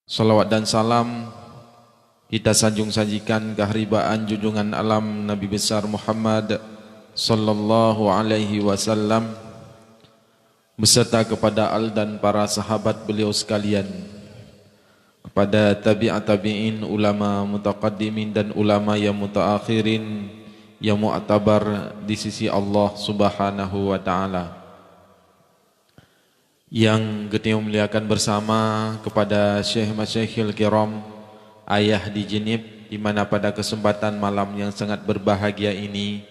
Salawat dan salam kita sanjung-sajikan keharibaan junjungan alam Nabi besar Muhammad sallallahu alaihi wasallam beserta kepada al dan para sahabat beliau sekalian, kepada tabi'at tabi'in, ulama mutaqaddimin dan ulama yang mutaakhirin yang mu'tabar di sisi Allah Subhanahu wa taala. Yang kita muliakan bersama kepada Syekh Masyayikhil Kiram, ayah di Jenib, di mana pada kesempatan malam yang sangat berbahagia ini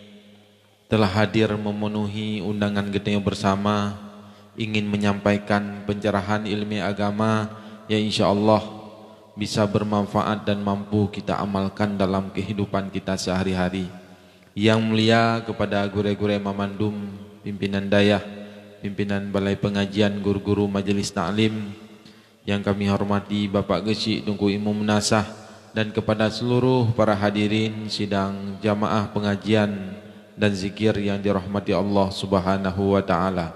telah hadir memenuhi undangan kita bersama, ingin menyampaikan pencerahan ilmu agama yang insyaAllah bisa bermanfaat dan mampu kita amalkan dalam kehidupan kita sehari-hari. Yang mulia kepada guru-guru Mamandum, pimpinan dayah, pimpinan balai pengajian, guru-guru majelis ta'lim yang kami hormati, Bapak Gesik Tunku Imam Nasah, dan kepada seluruh para hadirin sidang jamaah pengajian dan zikir yang dirahmati Allah Subhanahu wa taala.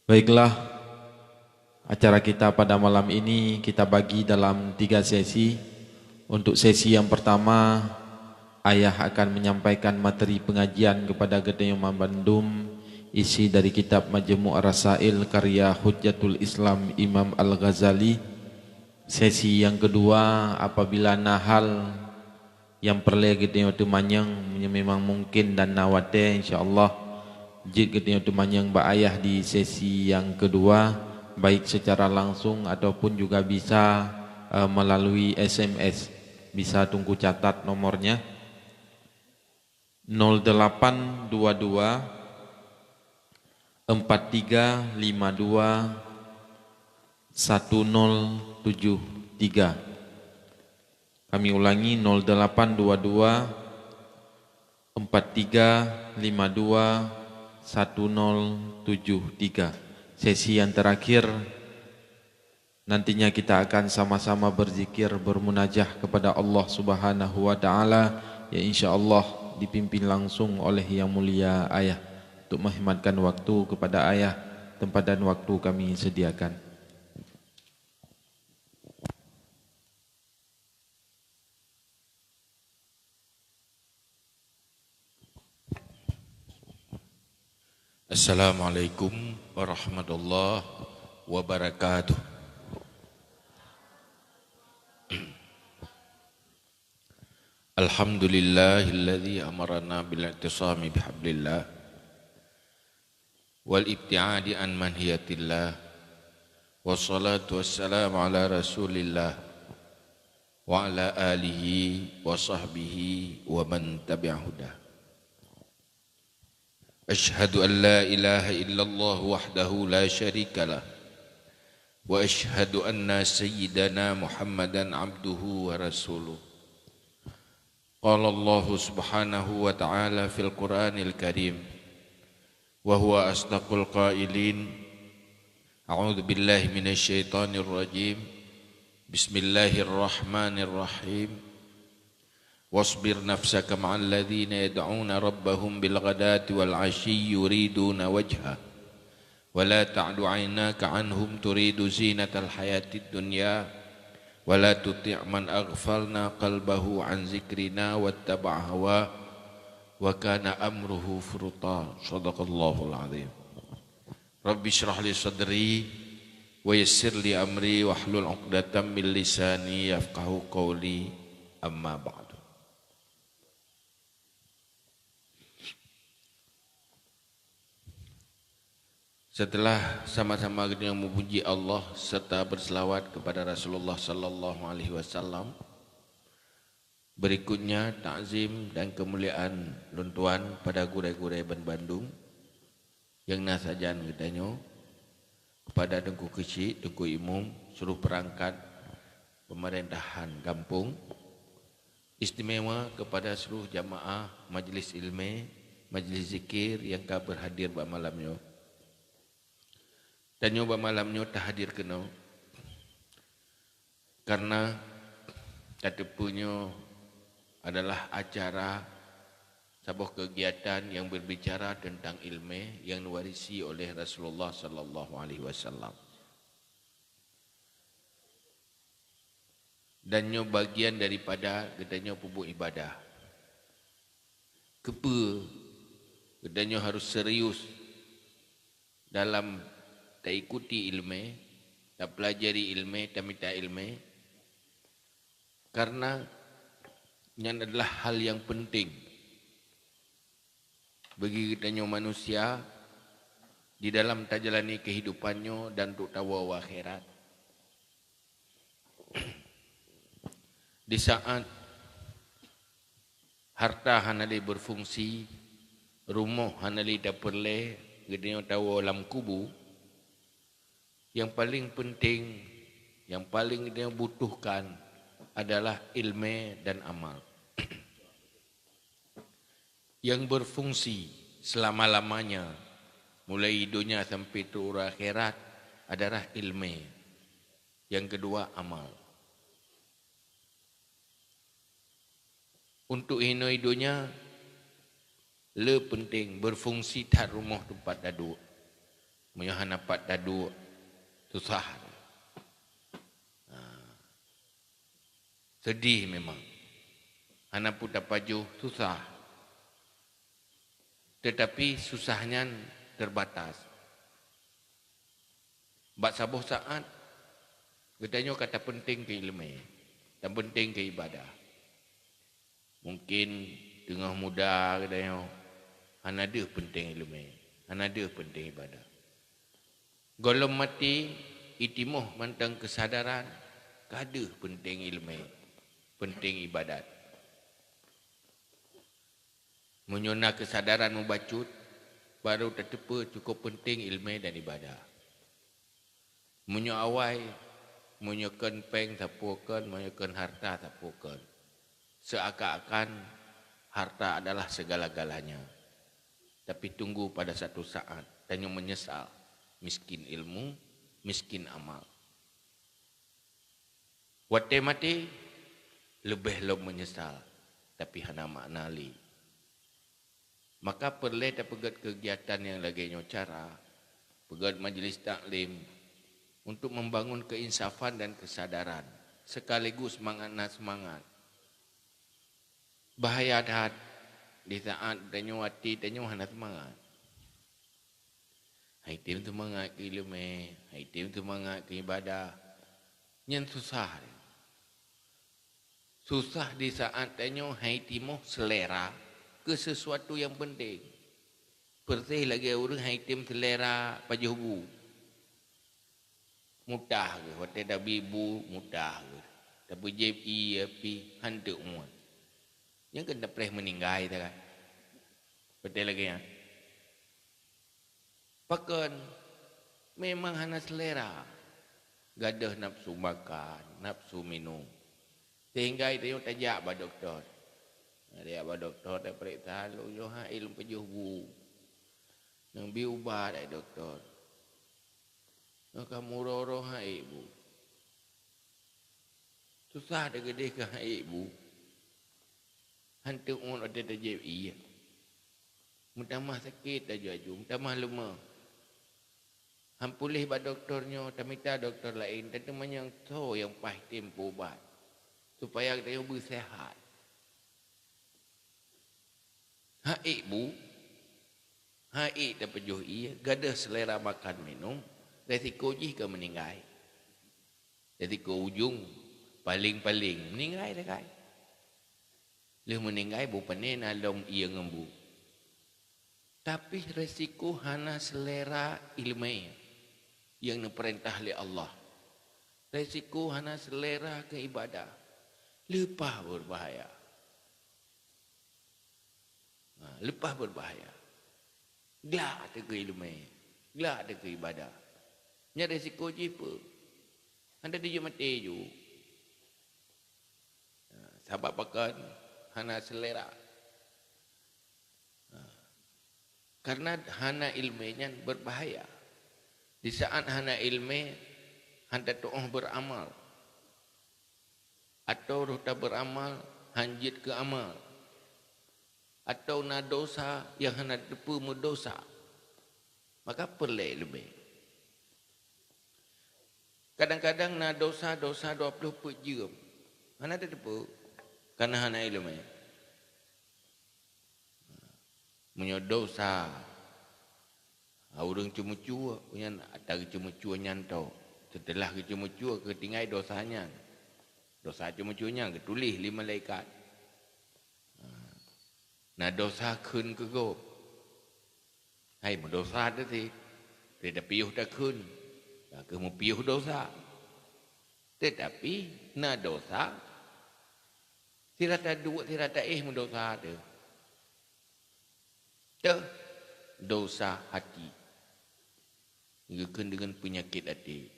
Baiklah, acara kita pada malam ini kita bagi dalam 3 sesi. Untuk sesi yang pertama, ayah akan menyampaikan materi pengajian kepada Gedeng Mamandum, isi dari kitab Majmu' Ar-Rasail karya Hujjatul Islam Imam Al-Ghazali. Sesi yang kedua, apabila nahal yang perlu kita manyang memang mungkin dan nawate, insyaallah jika kita manyang ba ayah di sesi yang kedua, baik secara langsung ataupun juga bisa melalui SMS. Bisa tunggu catat nomornya 0822 4352 1073. Kami ulangi 0822 4352 1073. Sesi yang terakhir nantinya kita akan sama-sama berzikir, bermunajah kepada Allah Subhanahu wa taala yang insyaallah dipimpin langsung oleh yang mulia ayah. Untuk menghematkan waktu kepada ayah, tempat dan waktu kami sediakan. Assalamualaikum warahmatullahi wabarakatuh. Alhamdulillahilladzi amarna bil-i'tisami bihablillah wal ibtiadi an manhiyatillah, wassalatu wassalamu ala rasulillah wa ala alihi wa sahbihi wa man tabi'ahudah. Ashhadu an la ilaha illallah wahdahu la syarika lah, wa ashhadu anna sayyidana Muhammadan abduhu wa rasuluh. Qala Allah subhanahu wa ta'ala fil Qur'anil Karim, wa huwa asdaqul qailin. A'udzu billahi minasy syaithanir rajim. Bismillahirrahmanirrahim. Wasbir nafsaka ma'al ladzina yad'una rabbahum bil ghadati wal 'ashyi yuriduna wajha wa la ta'du 'ainaka 'anhum turidu zinatal hayatid dunya wa la tuti' man aghfalna qalbahu 'an zikrina wattaba'a hawa wa kana amruhu furuta. Shadaqallahul azim. Rabbi shrah li sadri wa yassir li amri wahlul 'uqdatam min lisani yafqahu qawli, amma ba'du. Setelah sama-sama kita memuji Allah serta berselawat kepada Rasulullah sallallahu alaihi wasallam, berikutnya takzim dan kemuliaan luntuan pada gure-gure ban Bandung yang nasajan gedanyo, kepada Dengku Gesik, Dengku Imum, seluruh perangkat pemerintahan kampung, istimewa kepada seluruh jamaah majlis ilmu, majlis zikir yang ka berhadir pada malamnya. Dan nyoba malamnya tak hadir kena karena katepunyo adalah acara sebuah kegiatan yang berbicara tentang ilmu yang diwarisi oleh Rasulullah sallallahu alaihi wasallam. dan nyo bagian daripada gedanya pupuk ibadah. Kepa gedanya harus serius dalam tak ikuti ilmu, tak pelajari ilmu, tak minta ilmu, karena ini adalah hal yang penting bagi gedanya manusia di dalam tak jalani kehidupannya dan untuk tahu akhirat. Di saat harta hanali berfungsi, rumah hanali daperle, gedenya tahu alam kubu, yang paling penting, yang paling dia butuhkan adalah ilmu dan amal. Yang berfungsi selama-lamanya, mulai hidupnya sampai turun akhirat, adalah ilmu. Yang kedua, amal. Untuk hidupnya, le penting berfungsi tak rumah tempat duduk. Menyahan dapat duduk, susah. Sedih memang. Anak pun dapat jauh, susah. Tetapi susahnya terbatas. Bak sabuh saat, katanya kata penting ke ilmu dan penting ke ibadah. Mungkin tengah muda katanya, ada penting ilmu, ada penting ibadah. Golong mati, itimuh mantang kesadaran, kada penting ilmu, penting ibadat. Menyona kesadaran membacut, baru tertepa cukup penting ilmu dan ibadah. Menyo awai, menyokan peng tapukan, menyokan harta tapukan. Seakan-akan harta adalah segala-galanya. Tapi tunggu pada satu saat, dan yang menyesal, miskin ilmu, miskin amal. Wate mati, lebih menyesal, tapi hana maknali. Maka perlu pegat kegiatan yang lagi cara, pegat majlis taklim, untuk membangun keinsafan dan kesadaran, sekaligus semangat. Bahaya dah di saat danyo hati danyo hana semangat. Hai tim semangat ke ilmu, hai tim semangat ke ibadah. Yang susah. Susah di saat danyo hai timo selera ke sesuatu yang penting. Pertih lagi orang hai tim selera pajuhu. Mudah ke, hotel dah bibu mudah ke. Tapi JPI api hantu umur. Yang kena preh meninggai tak kan. Betul lagi ya. Pakan memang hana selera. Gadah nafsu makan, nafsu minum. Sehingga itu yang tajak ba doktor. Dia ba doktor dah periksa lu yo ha ilmu pejuh bu. Nang bi ubat ai doktor. Kamu roro ha ibu. Susah dah gede ke ha ibu. Hantu orang ada JPI. Mutamah sakit dah jaju, mutamah lemah. Hampulih ba doktornya, tak minta doktor lain, dan teman yang tahu yang pahit tempo ubat. Supaya dia bersehat. Haik bu, haik dah pejuh iya, gadah selera makan minum, resiko jika meninggal. Resiko ujung, paling-paling meninggal dah kan. Dia meninggal bukan nalom ia ngembu. Tapi resiko hana selera ilmu yang diperintah oleh Allah. Resiko hana selera ke ibadah. Lepas berbahaya. Lepas berbahaya. Gelak ada ke ilmu. Gelak ada ke ibadah. Ini resiko jipa. Anda dia mati je. Sahabat pakan. Hana selera. Karena hana ilmunya berbahaya. Di saat hana ilmu, handa to'oh beramal. Atau ruta beramal, hanjit ke amal. Atau na dosa yang hana depu mendosa. Maka perlu ilmu. Kadang-kadang na dosa 20 pejam. Hana ada depu. Karena hana ilmu. Munyo dosa. Orang cuma-cua. Punya ada cuma-cua nyanto. Setelah cuma-cua ketinggai dosanya. Dosa cuma-cuanya ketulis 5 malaikat. Nah dosa kun ke go. Hai dosa tu si. Tidak piuh dah kun. Kamu piuh dosa. Tetapi na dosa. Tirata dua, tirata mendosa tu. Tu dosa hati. Dengan penyakit hati.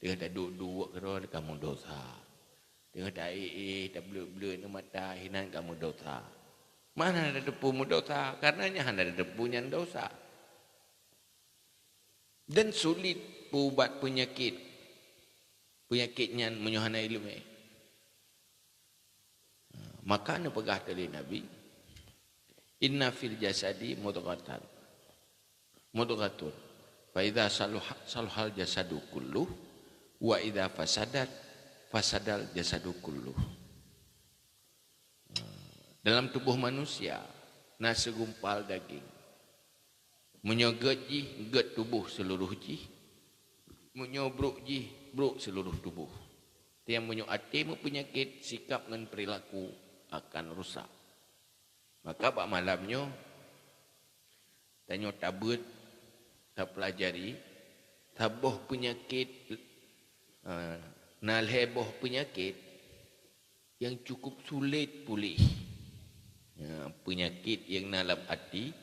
Dia tak duduk kerana kamu dosa. Dia tak tak blur-blur ni mata hinan kamu dosa. Mana ada depumu dosa? Karenanya ada depunya dosa. Dan sulit ubat penyakit. Penyakitnya menyuhana ilmu. Maka ni pegah dari Nabi. Inna fil jasadi mudghatan. Mudghatun. Fa idza saluhal jasadu kulluh wa idza fasadal jasadu kulluh. Dalam tubuh manusia na segumpal daging. Menyoget ji get tubuh seluruh ji. Menyobruk ji bruk seluruh tubuh. Tiang menyo ati penyakit sikap dan perilaku akan rusak. Maka pak malamnya tanya tabut tak pelajari taboh penyakit nalheboh penyakit yang cukup sulit pulih. Penyakit yang dalam hati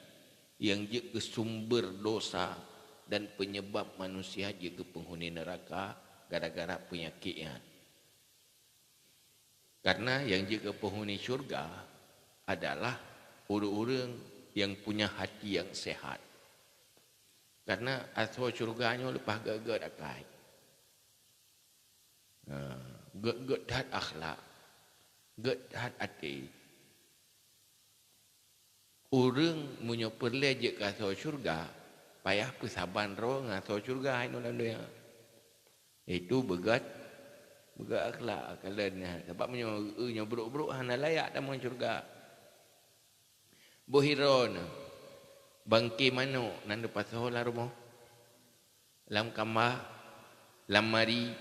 yang juga sumber dosa dan penyebab manusia juga penghuni neraka gara-gara penyakitnya. Karena yang juga penghuni syurga adalah orang-orang yang punya hati yang sehat. Karena asal syurganya lepas gagak akai. Gagak dat akhlak. Gagak dat hati. Orang punya perlejek ke asal syurga, payah pesaban roh asal syurga ini dalam dunia. Itu begat akhlak kalanya. Sebab punya buruk-buruk hana layak dalam syurga. Bohiron bangki mano nanda pasola rumah. Lam kamar, lamari,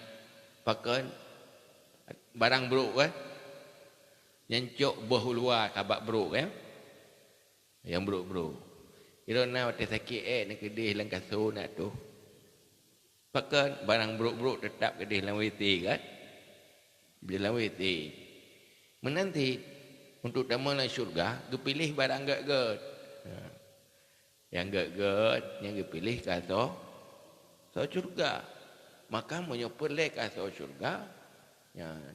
pakan barang buruk kan. Nyancok boh luar kabak buruk kan. Yang buruk-buruk. Irona waktu sakit nak kedih lang kasur nak tu. Pakan barang buruk-buruk tetap kedih lang WT kan. Bila lang WT. Menanti untuk tamulah syurga, dipilih barang gak-gak. Yang gak-gak, yang dipilih kasur syurga. Maka menyopeleh kasur syurga.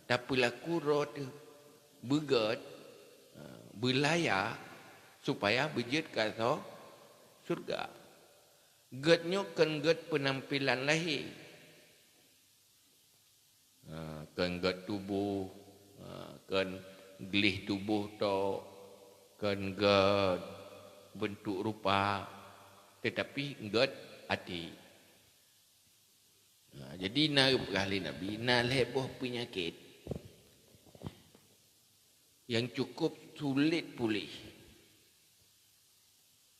Tapi laku roh tu begat, berlayak, supaya berjit kasur syurga. Getnya kan get penampilan lahir. Kan get tubuh, kan gelih tubuh tu, kan get bentuk rupa. Tetapi get hati. Jadi nak kali Nabi, nak leboh penyakit yang cukup sulit pulih.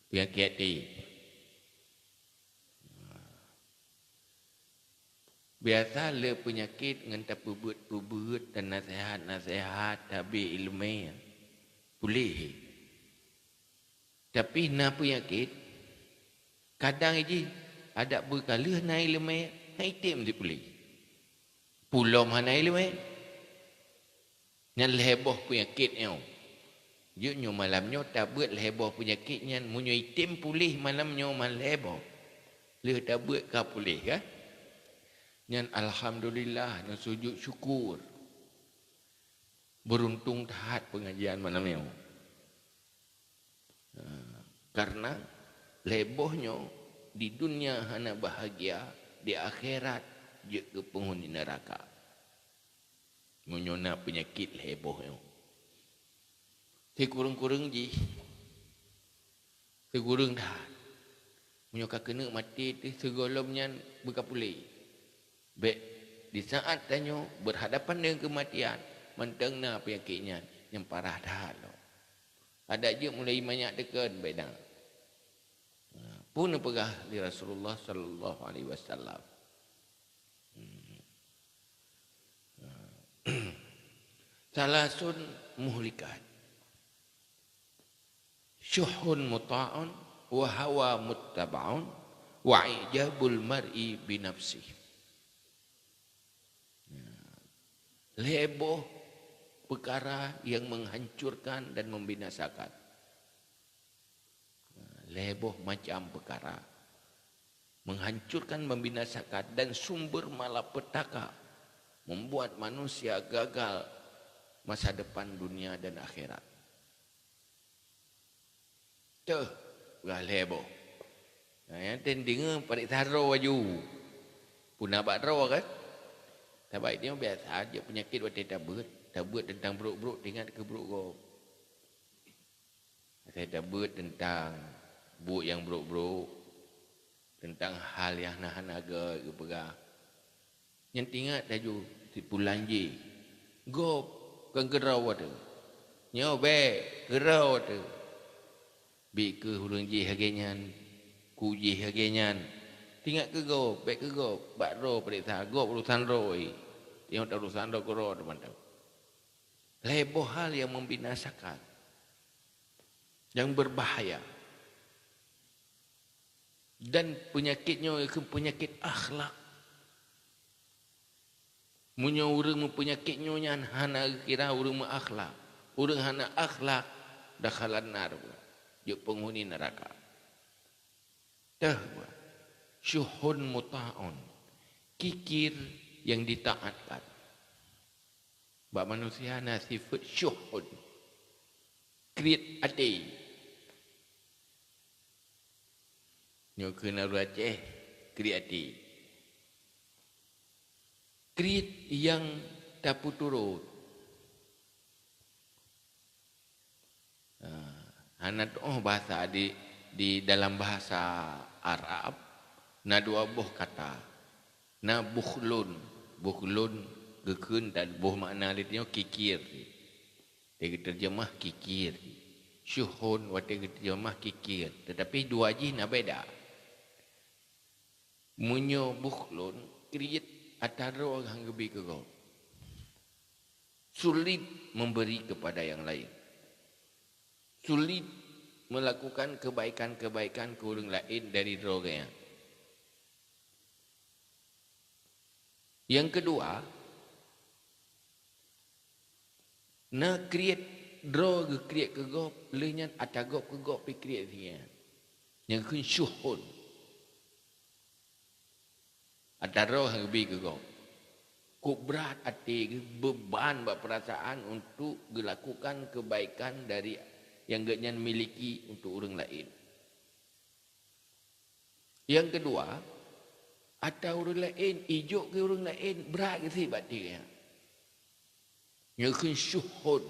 Penyakit hati. Biasa le penyakit dengan tak pebut dan nasihat tapi ilmu pulih. Tapi na penyakit kadang ini ada berkala na ilmu item di pulih. Pulau mana ilmu? Yang leboh penyakitnya. Juknya malamnya tak buat leboh penyakitnya. Munyo item pulih malamnya maleboh. Leh tak buat kah pulih kan? Yang alhamdulillah dan sujud syukur. Beruntung taat pengajian malamnya. Karena lebohnya di dunia hana bahagia, di akhirat juga penghuni neraka. Menyona penyakit lebohnya. Sekurang-kurang je. Segurang dah. Menyokak kena mati tu segolomnya berkapulih. Baik, di saat tanya berhadapan dengan kematian, menteng na penyakitnya yang parah dah lo. Ada je mulai banyak dekat baik dah. Pun pegah di Rasulullah sallallahu alaihi wasallam. Salasun muhlikat. Syuhun muta'un wa hawa muttaba'un wa ijabul mar'i binafsih. Leboh perkara yang menghancurkan dan membinasakan. Leboh macam perkara menghancurkan, membinasakan dan sumber malapetaka, membuat manusia gagal masa depan dunia dan akhirat. Tuh, gak leboh. Yang dengar pada taro baju. Pun abad raw kan? Tapi dia biasa aja penyakit waktu tabut tentang buruk-buruk ingat ke buruk kau. Saya tabut tentang buruk yang buruk-buruk, tentang hal yang nahan-naga ke pegang. Yang ingat taju bulan je. Gop kan gerau ada. Nyo be gerau ada. Bi ke hulung je hagenyan, ku je hagenyan. Tinggal ke go, baik ke go, bak ro periksa, go urusan ro. Yang tak urusan ro ke ro teman-teman. Leboh hal yang membinasakan, yang berbahaya. Dan penyakitnya itu penyakit akhlak. Munya orang penyakitnya yang hana kira orang akhlak. Orang hana akhlak dah khalan nar. Dia penghuni neraka. Dah syuhun muta'un, kikir yang ditaatkan. Bak manusia na sifat syuhun, kriat ade. Nyo kena Aceh, kriat ade. Kriat yang dapat turut. Anak bahasa di dalam bahasa Arab. Na dua buah kata. Na bukhlun. Bukhlun gekun dan buah makna dia kikir. Dia terjemah kikir. Syuhun dia terjemah kikir. Tetapi dua je nak beda. Munyo bukhlun kriit antara orang lebih ke kau. Sulit memberi kepada yang lain. Sulit melakukan kebaikan-kebaikan ke orang lain dari droganya. Yang kedua, nak create drog, create ke gop, lenyan atagop ke gop pi create dia. Yang kun syuhun. Ataro yang lebih ke gop. Kuk berat hati, beban perasaan untuk melakukan kebaikan dari yang genyan miliki untuk orang lain. Yang kedua, ada orang lain, ijuk ke orang lain, berat ke si batik dia. Yang kun syuhun.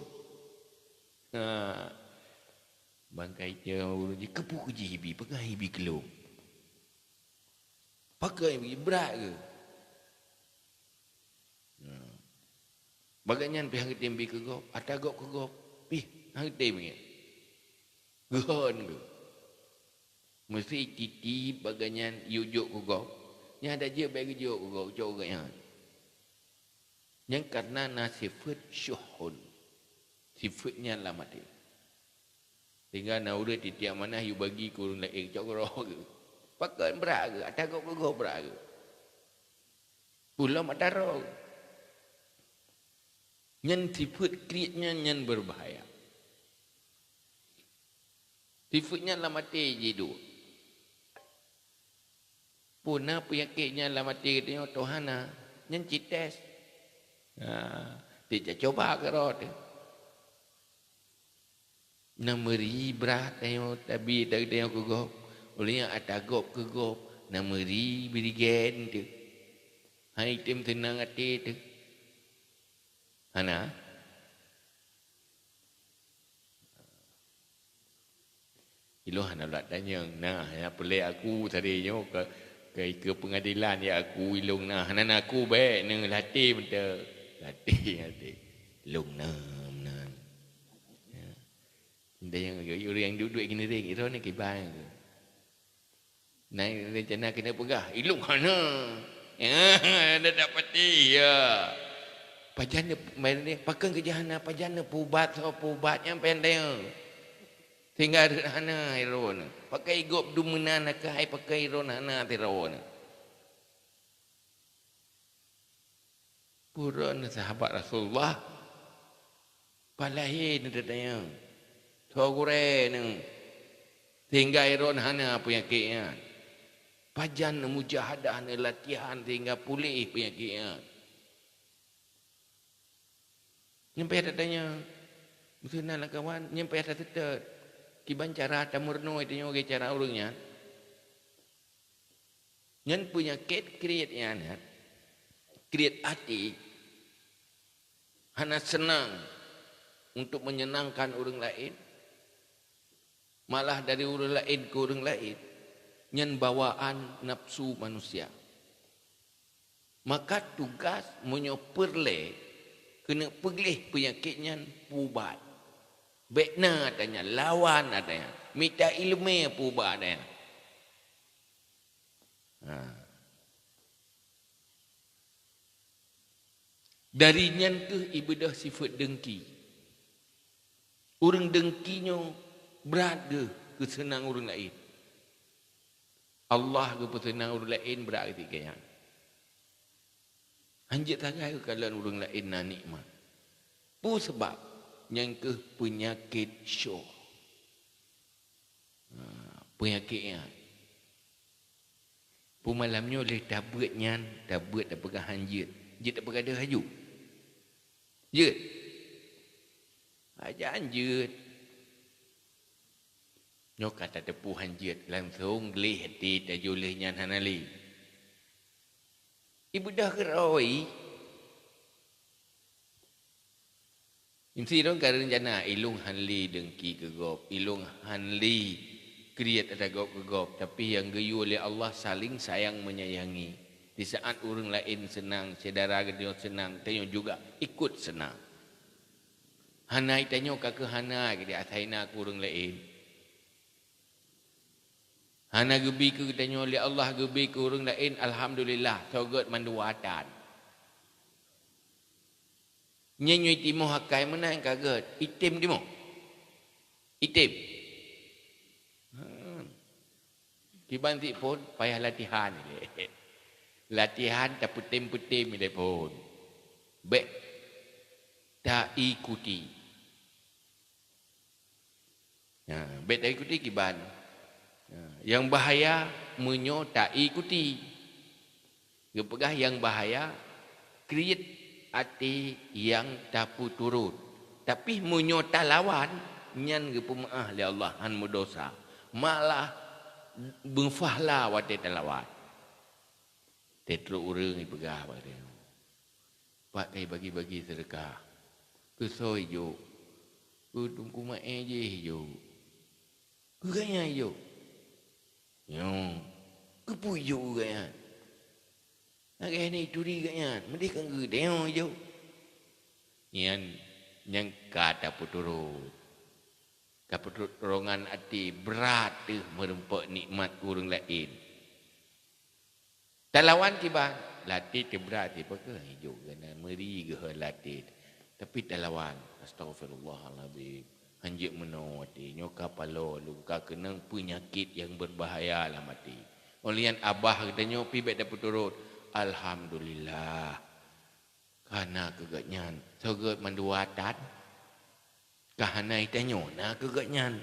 Bangkai dia orang je, kepuk je hibi, pegang hibi kelung. Pakai hibi, berat ke? Bagainya pihak ketimbi ke gop, ada gop ke gop, pih, hang ketimbi. Gehon ke. Mesti titi bagainya yujuk ke gop. Yang ada je bagi juk ke gop, juk ke yang. Yang karena nasifat syuhun. Sifatnya lah mati. Sehingga nak urut di tiap mana you bagi ke orang lain, juk ke roh ke. Pakai berat ke, ada gop ke gop berat ke. Pulau ada roh. Yang sifat kriatnya yang berbahaya. Sifatnya lah mati je tu. Puna penyakitnya lah mati katanya Tuhana. Yang cites. Dia coba ke roh tu. Nameri berat tengok tapi tak tengok ke gop. Olehnya ada gop ke gop. Nameri berigen tu. Hai tim tenang hati tu. Hana. Ilo hana nak tanya, nah ya pelai aku tadinya ke pengadilan ya aku ilung nah hana aku baik nang latih benda latih. lung nam nan. Dia yang duduk gini ring, itu ni kibai. Naik rencana kena pegah, ilung hana. Ya, dah dapat dia. Pajana main ni, pakai ke jahana pajana pubat yang pendek. Tinggal hana iron. Pakai gop dumena nak hai pakai iron hana tiron. Puran sahabat Rasulullah. Palahin dadanya. Thogure nang tinggal iron hana penyakitnya. Pajan mujahadah latihan tinggal pulih penyakitnya. Nyampai dadanya. Betul nak kawan, nyampai ada tetet. Kiban cara tamurno itu nyoge cara urungnya. Nyan penyakit kreatnya nak. Kreat hati. Hana senang untuk menyenangkan orang lain. Malah dari orang lain ke orang lain. Nyan bawaan nafsu manusia. Maka tugas menyoperle kena peglih penyakitnya pubat. Bekna adanya, lawan adanya. Minta ilmu pubat adanya. Dari nyan ke ibadah sifat dengki. Orang dengkinya berat ke senang orang lain. Allah ke senang orang lain berat ketika yang. Anjir tangan ke kalau orang lain nak nikmat. Pu sebab yang ke penyakit syuh. Penyakitnya. Pu malamnya oleh tabut nyan, tabut dah pegang hanjit. Jit tak berada haju. Jit. Aja anjut. Nyok kata tepu hanjit langsung gelih hati tak joleh nyan hanali. Ibu dah keroi. Imsi dong karena rencana ilung hanli dengki ke gop, ilung hanli kriat ada gop ke gop, tapi yang geyu oleh Allah saling sayang menyayangi. Di saat orang lain senang, saudara dia senang, tanya juga ikut senang. Hanai tanya ke hana ke dia ataina ke orang lain. Hana gebi ke tanya oleh Allah gebi ke orang lain, alhamdulillah sogot manduatan. Nyanyi timo hakai mana yang kaget? Itim timo. Itim. Kibanti pun payah latihan. Latihan tak putim-putim dia pun. Baik. Tak ikuti. Baik tak ikuti kiban. Yang bahaya menyo tak ikuti. Kepegah yang bahaya create hati yang tapu turut. Tapi menyo tak lawan nyan ke pemaah li Allah han mudosa. Malah bengfahla wate talawan. Tetro urang ipegah pada. Pak kai bagi-bagi sedekah. Kesoi jo. Ku tungku mae je jo. Ku gaya jo. Yo. Ku puyo gaya. Agak ni turi gaya. Mesti kan gedeo jo. Yang kata puturut. Kepertolongan hati berat tu merempak nikmat orang lain. Talawan tiba latih berat tiba ke hijau kena meri ke latih. Tapi talawan astagfirullahalazim. Anjik menawati nyoka palo luka kenang penyakit yang berbahaya lah mati. Olian abah katanya pi bek dapat turut. Alhamdulillah. Karena kegatnyan sogot manduatan. Kahana itanyo na kegatnyan.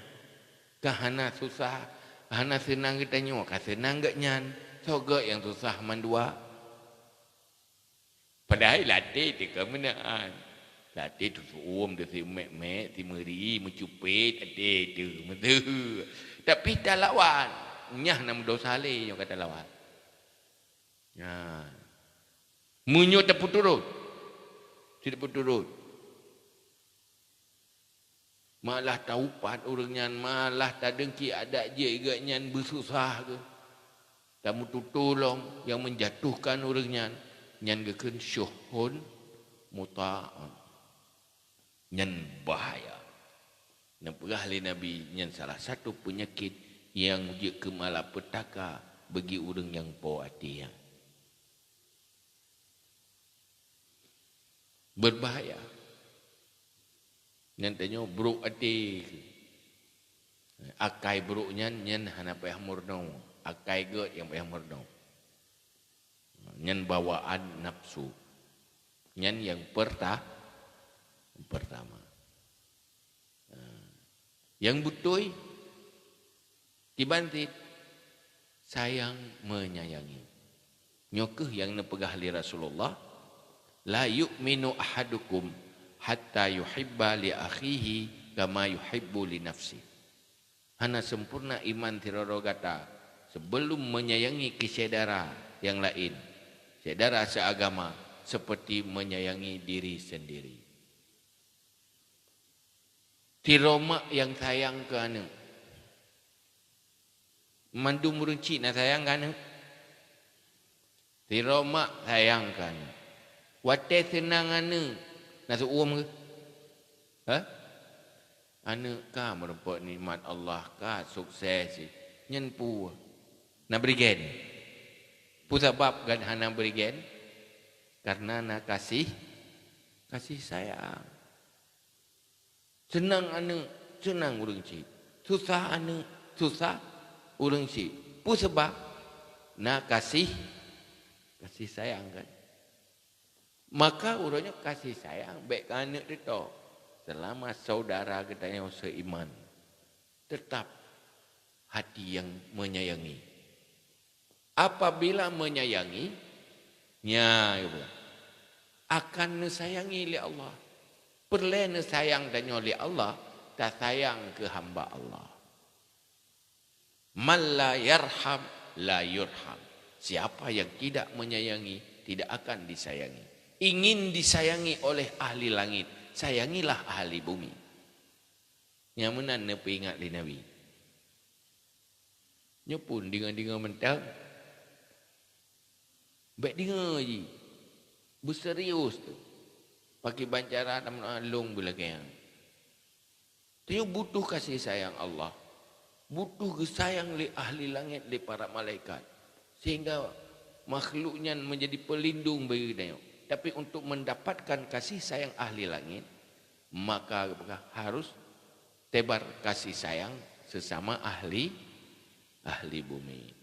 Kahana susah, kahana senang itanyo, ka senang gatnyan. Sogot yang susah mandua. Padahal latih di kemenaan. Latih tu suum tu si mek-mek, si meri, mencupit, ade tu, betul. Tapi tak lawan. Nyah nam dosa le yang kata lawan. Ya. Munyo tak puturut. Tidak puturut. Malah taupat orangnya, malah tak dengki ada je igatnya bersusah ke. Tamu tutulong yang menjatuhkan orangnya. Nyan geken syuhun muta'an. Nyan bahaya. Nampak ahli Nabi nyan salah satu penyakit yang je ke malapetaka bagi orang yang po hati. Berbahaya. Nyan tanya buruk hati. Akai buruk nyan hana payah murno. Akai get yang payah murno. Nyan bawaan nafsu. Nyan yang pertama. Yang betul dibantit sayang menyayangi. Nyokeh yang nepegah li Rasulullah, la yu'minu ahadukum hatta yuhibba li akhihi kama yuhibbu li nafsi. Hana sempurna iman tiroro kata sebelum menyayangi kesaudara yang lain, saudara seagama seperti menyayangi diri sendiri. Tiroma yang sayang ke ane. Mandu murunci nak sayang ke ane. Tiroma sayang ke ane. Wate senang ane. Nak suum ke? Ha? Ane ka merempat nikmat Allah ka sukses. Nyen pu. Nak berigen. Pu sebab kan hana berigen. Karena nak kasih sayang. Senang ane, senang urang cik. Susah ane, susah urang cik. Pu sebab nak kasih sayang kan. Maka urangnya kasih sayang baik anak itu. Selama saudara kita yang seiman, tetap hati yang menyayangi. Apabila menyayangi, akan sayangi oleh Allah. Perlahan sayang dan oleh Allah, tak sayang ke hamba Allah. Man la yarham, la yurham. Siapa yang tidak menyayangi, tidak akan disayangi. Ingin disayangi oleh ahli langit, sayangilah ahli bumi. Yang mana nepi ingat li Nabi. Nyepun dengar-dengar mentang. Baik dengar je. Berserius tu. Pakai bancaran dan menalung bila kaya. Dia butuh kasih sayang Allah. Butuh kesayang li ahli langit, li para malaikat. Sehingga makhluknya menjadi pelindung bagi dia. Tapi untuk mendapatkan kasih sayang ahli langit, maka harus tebar kasih sayang sesama ahli bumi.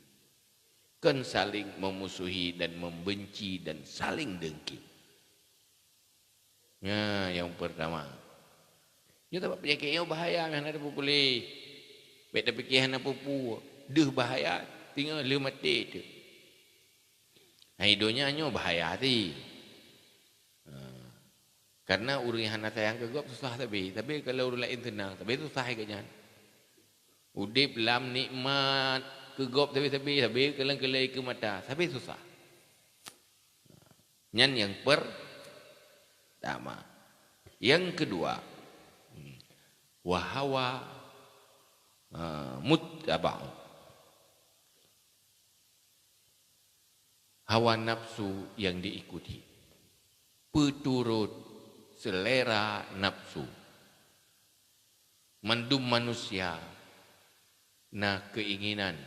Kan saling memusuhi dan membenci dan saling dengki. Ya, yang pertama. Ya tak penyakitnya bahaya, hana ada boleh. Baik tak fikir hana pupu, deh bahaya, tinggal le mati tu. Hidupnya hanya bahaya hati. Karena urang hana sayang ke gop susah tapi kalau urang lain tenang, tapi susah agaknya. Udip lam nikmat ke gop tapi kelang-kelai ke mata, tapi susah. Nyan yang pertama. Yang kedua, wahawa muttaba'u. Hawa nafsu yang diikuti. Peturut selera nafsu. Mandum manusia na keinginan,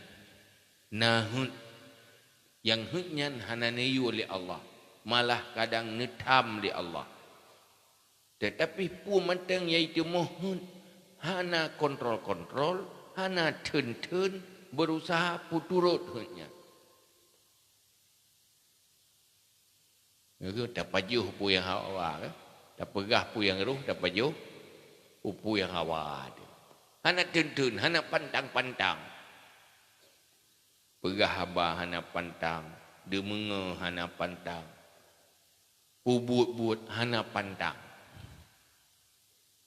na hud yang hudnya hana neyu oleh Allah, malah kadang netam oleh Allah. Tetapi pu mentang iaitu mohon hana kontrol, hana turn berusaha puturut hudnya. Itu tak pajuh pu yang hawa ke? Tak pegah pu yang ruh, tak pajuh pu yang hawa. Hana turn, hana pantang. Pegah haba hana pantang, demenge hana pantang. Pu buat hana pantang.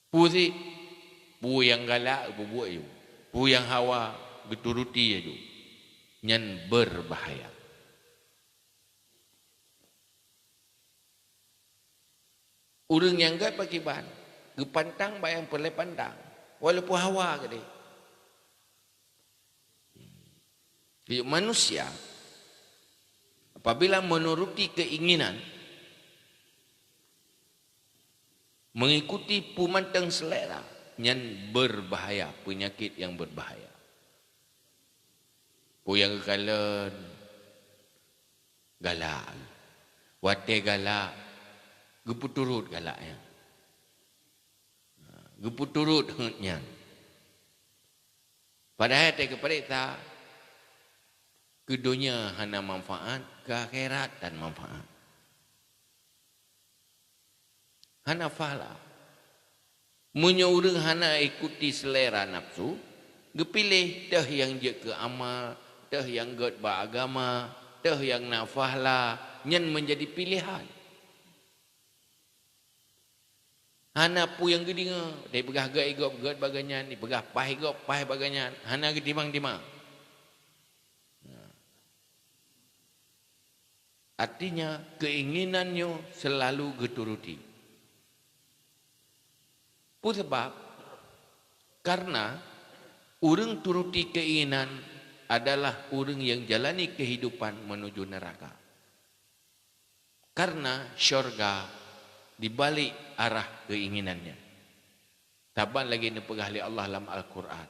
Pu si, pu yang galak buat you. Pu yang hawa beturuti you. Nyan berbahaya. Urang yang gak pakai bahan. Gepantang bayang perle pandang. Walaupun hawa ke dia. Jadi manusia apabila menuruti keinginan Mengikuti pemantang selera yang berbahaya, penyakit yang berbahaya. Pu yang kekalan galak, wate galak, geputurut galaknya, geputurut hentnya. Padahal tak kepada ke dunia hana manfaat, ke akhirat dan manfaat. Hana fahala. Menyorang hana ikuti selera nafsu, gepilih dah yang je ke amal, dah yang god beragama, dah yang nak fahala, nyan menjadi pilihan. Hana pu yang gedinga, dia pegah gad igop gad baganyan, dia pegah pah igop pah baganyan, hana gedimang-dimang. Artinya keinginannya selalu geturuti. Pu sebab karena orang turuti keinginan adalah orang yang jalani kehidupan menuju neraka. Karena syurga di balik arah keinginannya. Taban lagi nepegah li Allah dalam Al-Quran.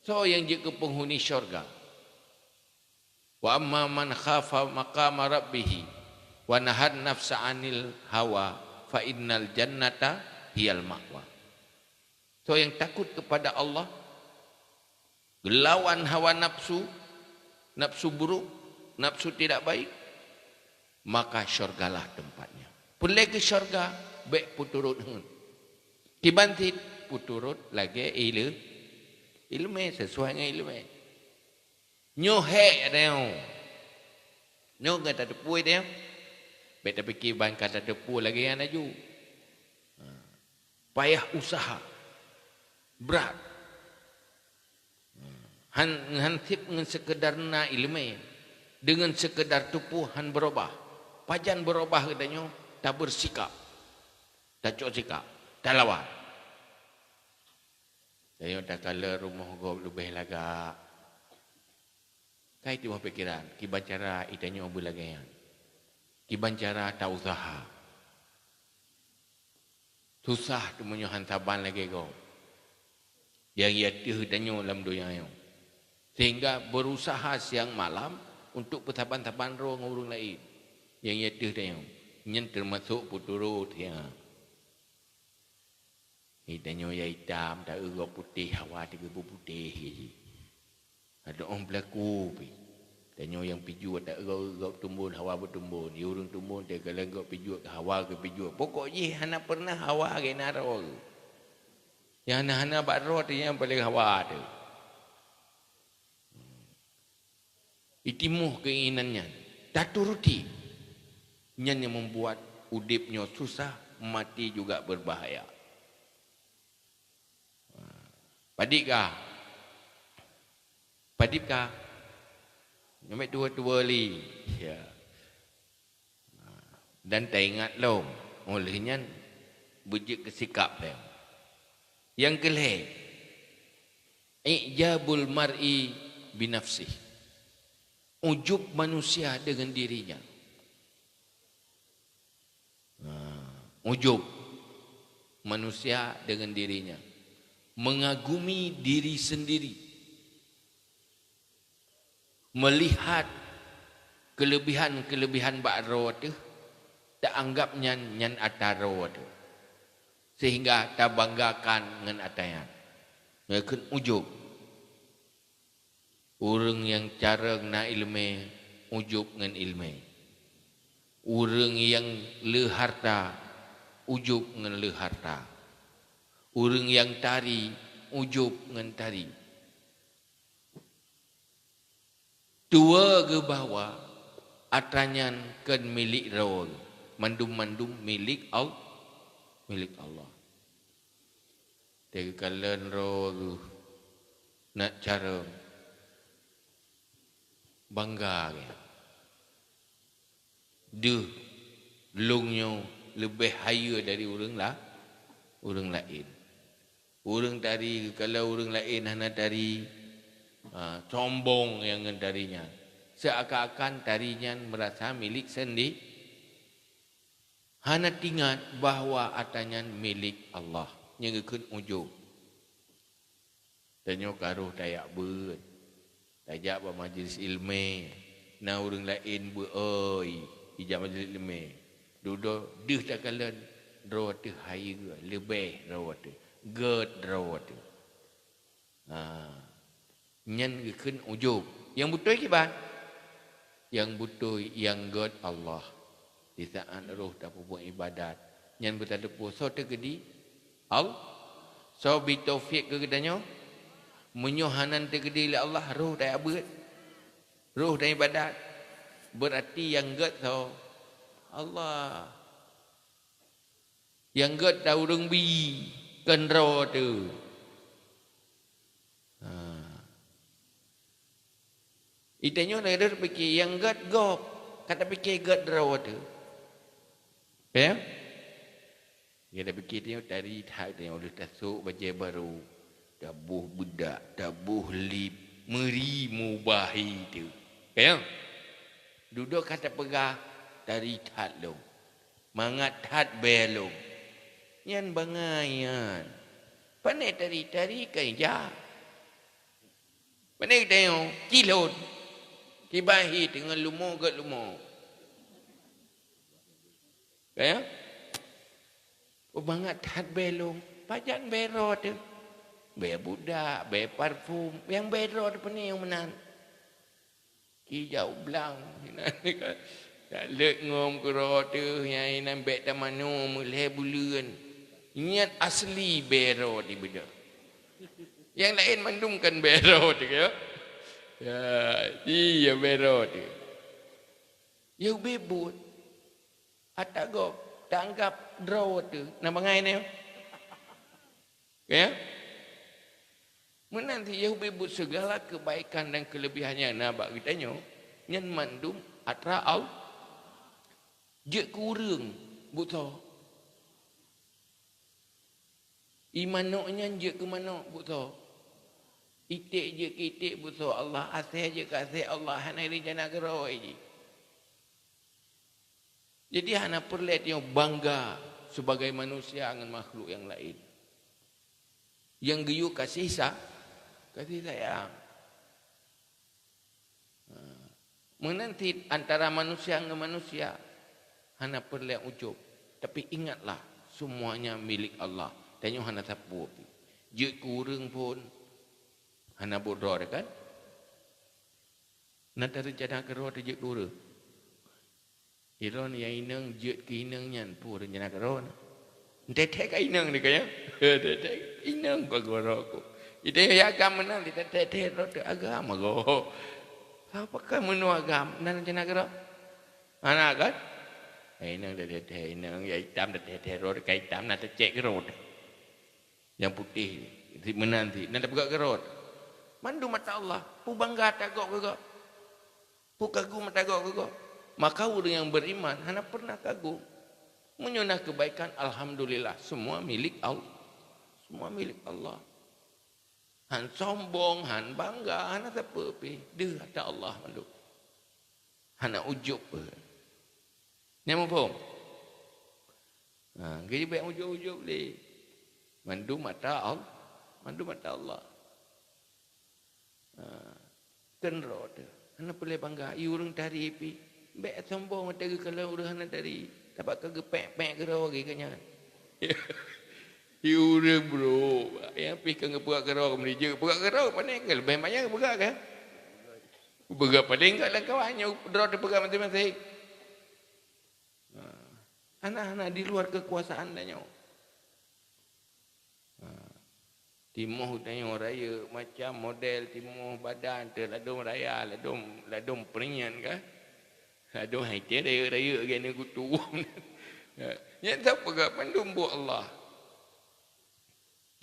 So yang jika penghuni syurga. Wa amma man khafa maqama rabbih wa nahad nafsa 'anil hawa fa innal jannata hiyal ma'wa. So yang takut kepada Allah, lawan hawa nafsu, nafsu buruk, nafsu tidak baik, maka syurgalah tempatnya. Pulai ke syurga, baik puturut hun. Tibantit puturut lagi ilmu sesuai dengan ilmu. Nyohek dia. Nyoh kata tepu dia. Baik tapi kiban kata tepu lagi yang aju. Payah usaha. Berat. Han tip dengan sekedar na ilmu. Dengan sekedar tepu han berubah. Pajan berubah katanya, tak bersikap. Tak cok sikap. Tak lawan. Saya tak kala rumah gua lebih lagak. Kai tiba pikiran, kiban cara itanya obu lagayan. Kiban cara tak usaha. Susah temunya hantaban lagi kau. Yang ia tihdanya dalam dunia yang. Sehingga berusaha siang malam untuk bertaban-taban roh dengan orang lain. Yang ia tihdanya. Yang termasuk puturut ya. Itanya ya hitam, tak urut putih, hawa 30 putih. Ada orang berlaku. Tanya yang piju tak urut tumbun, hawa bertumbun. Dia orang tumbun, dia kalau urut piju, hawa ke piju. Pokoknya, hana pernah hawa ke naro. Yang hana bakro tu yang paling hawa tu. Itimuh keinginannya. Tak turuti. Yang membuat udipnya susah, mati juga berbahaya. Padikah? Padikah? Nampak dua-dua li. Ya. Dan tak ingat lom. Olehnya bujik kesikap dia. Yang kelih. Ijabul mar'i binafsih. Ujub manusia dengan dirinya. Ujub manusia dengan dirinya. Mengagumi diri sendiri. Melihat kelebihan-kelebihan bakro tu, tak anggap nyan ataro tu. Sehingga tak banggakan dengan atayan. Mereka ujub. Orang yang cara na ilmu, ujub dengan ilmu. Orang yang le harta, ujub dengan le harta. Orang yang tari, ujub dengan tari. Tua ke bawah, atranyan kan milik rol. Mandum-mandum milik Allah. Milik Allah. Dia kalian rol nak cara bangga. Dia lungnya lebih haya dari orang lah. Orang lain. Orang tari, kalau orang lain hanya tari sombong yang tarinya. Seakan-akan tarinya merasa milik sendiri. Hana ingat bahawa atanya milik Allah. Yang ikut ujung. Tanya karuh tayak ber. Tajak ber majlis ilmu. Na orang lain ber oi. Ijak majlis ilmu. Duduk deh tak kalan. Rawat tu hai ke. Lebih rawat tu. Gerd rawat tu. Yang ikut ujung. Yang betul kibat. Yang betul yang gerd Allah. Di saat roh tak buat ibadat. Yang bertanda puasa tergedi. So bitaufiq ke katanya. Menyuhanan tergedi oleh Allah. Roh tak abad. Roh tak ibadat. Berarti yang gerd so. Allah. Yang gerd tahu orang bi. Kan roh tu. Itanya nak fikir yang gerd gop. Kata fikir gerd roh tu. Ya? Dia dah fikir dia dari hak dia oleh tasuk baju baru. Dabuh budak, dabuh lip, meri mubahi tu. Ya? Duduk kata pegah dari tat lo. Mangat tat belum. Yan bangayan. Pandai tari kan ja. Pandai tengok kilon. Kibahi dengan lumo ke lumo. Ya? Bangat hat belong, pajan berot tu. Be budak, be parfum, yang berot apa ni yang menan. Kijau belang, ni kan. Tak lek ngom kerot tu, yang nan be tamanu mulai bulan. Ingat asli berot di benda. Yang lain mandumkan berot tu ya. Ya, iya berot tu. Yang bebut. Atagop tanggap draw tu nama ngai ni. Ya. Menanti Yahudi bebut segala kebaikan dan kelebihannya nak bagi tanya nyen mandum atra au je kurang buto. Imanoknya je ke mana buto. Itik je itik buto Allah asih je kasih Allah hanai jana geroi je. Jadi hana perlu dia bangga sebagai manusia dengan makhluk yang lain. Yang geyu kasih sayang. Menanti antara manusia dengan manusia hana perlu ujub. Tapi ingatlah semuanya milik Allah. Tanya hana sapu. Je kurang pun hana bodoh kan? Nanti rencana kerja je kurang. Iron yang inang jet ke inang nyan pur rencana karon. Detek ke inang ni kaya. Detek inang ko gorok. Ide ya agam menang di detek rot agama go. Apakah menu agam nan rencana karon? Anak kan? Inang detek inang ya hitam detek rot kai hitam nak cek rot. Yang putih di menanti nak pegak rot. Mandu mata Allah, pu bangga tagok go. Pu kagum tagok go. Maka orang yang beriman hana pernah kagum. Menyunah kebaikan alhamdulillah semua milik Allah. Semua milik Allah. Han sombong, han bangga, hana siapa pi. Dia ada Allah malu. Hana ujub. Ni mau faham? Jadi baik ujub-ujub le. Mandu mata Allah. Mandu mata Allah. Kenro tu. Hana boleh bangga. Iu orang tari pi. Baik sombong mata ke kalau orang hana tari. Dapat ke pek-pek ke rawa ke kanya. Iu orang bro. Yang pi ke ngepuak ke rawa menuju. Puak ke rawa pandai ke? Lebih banyak puak ke? Puak pandai enggak lah kawannya. Draw dia puak masing-masing. Anak-anak di luar kekuasaan tanya. Timuh tanya raya macam model timuh badan terladum raya ladum peringan kah? Ladum haitir raya gini kutu. Yang tak pegang pandum buat Allah.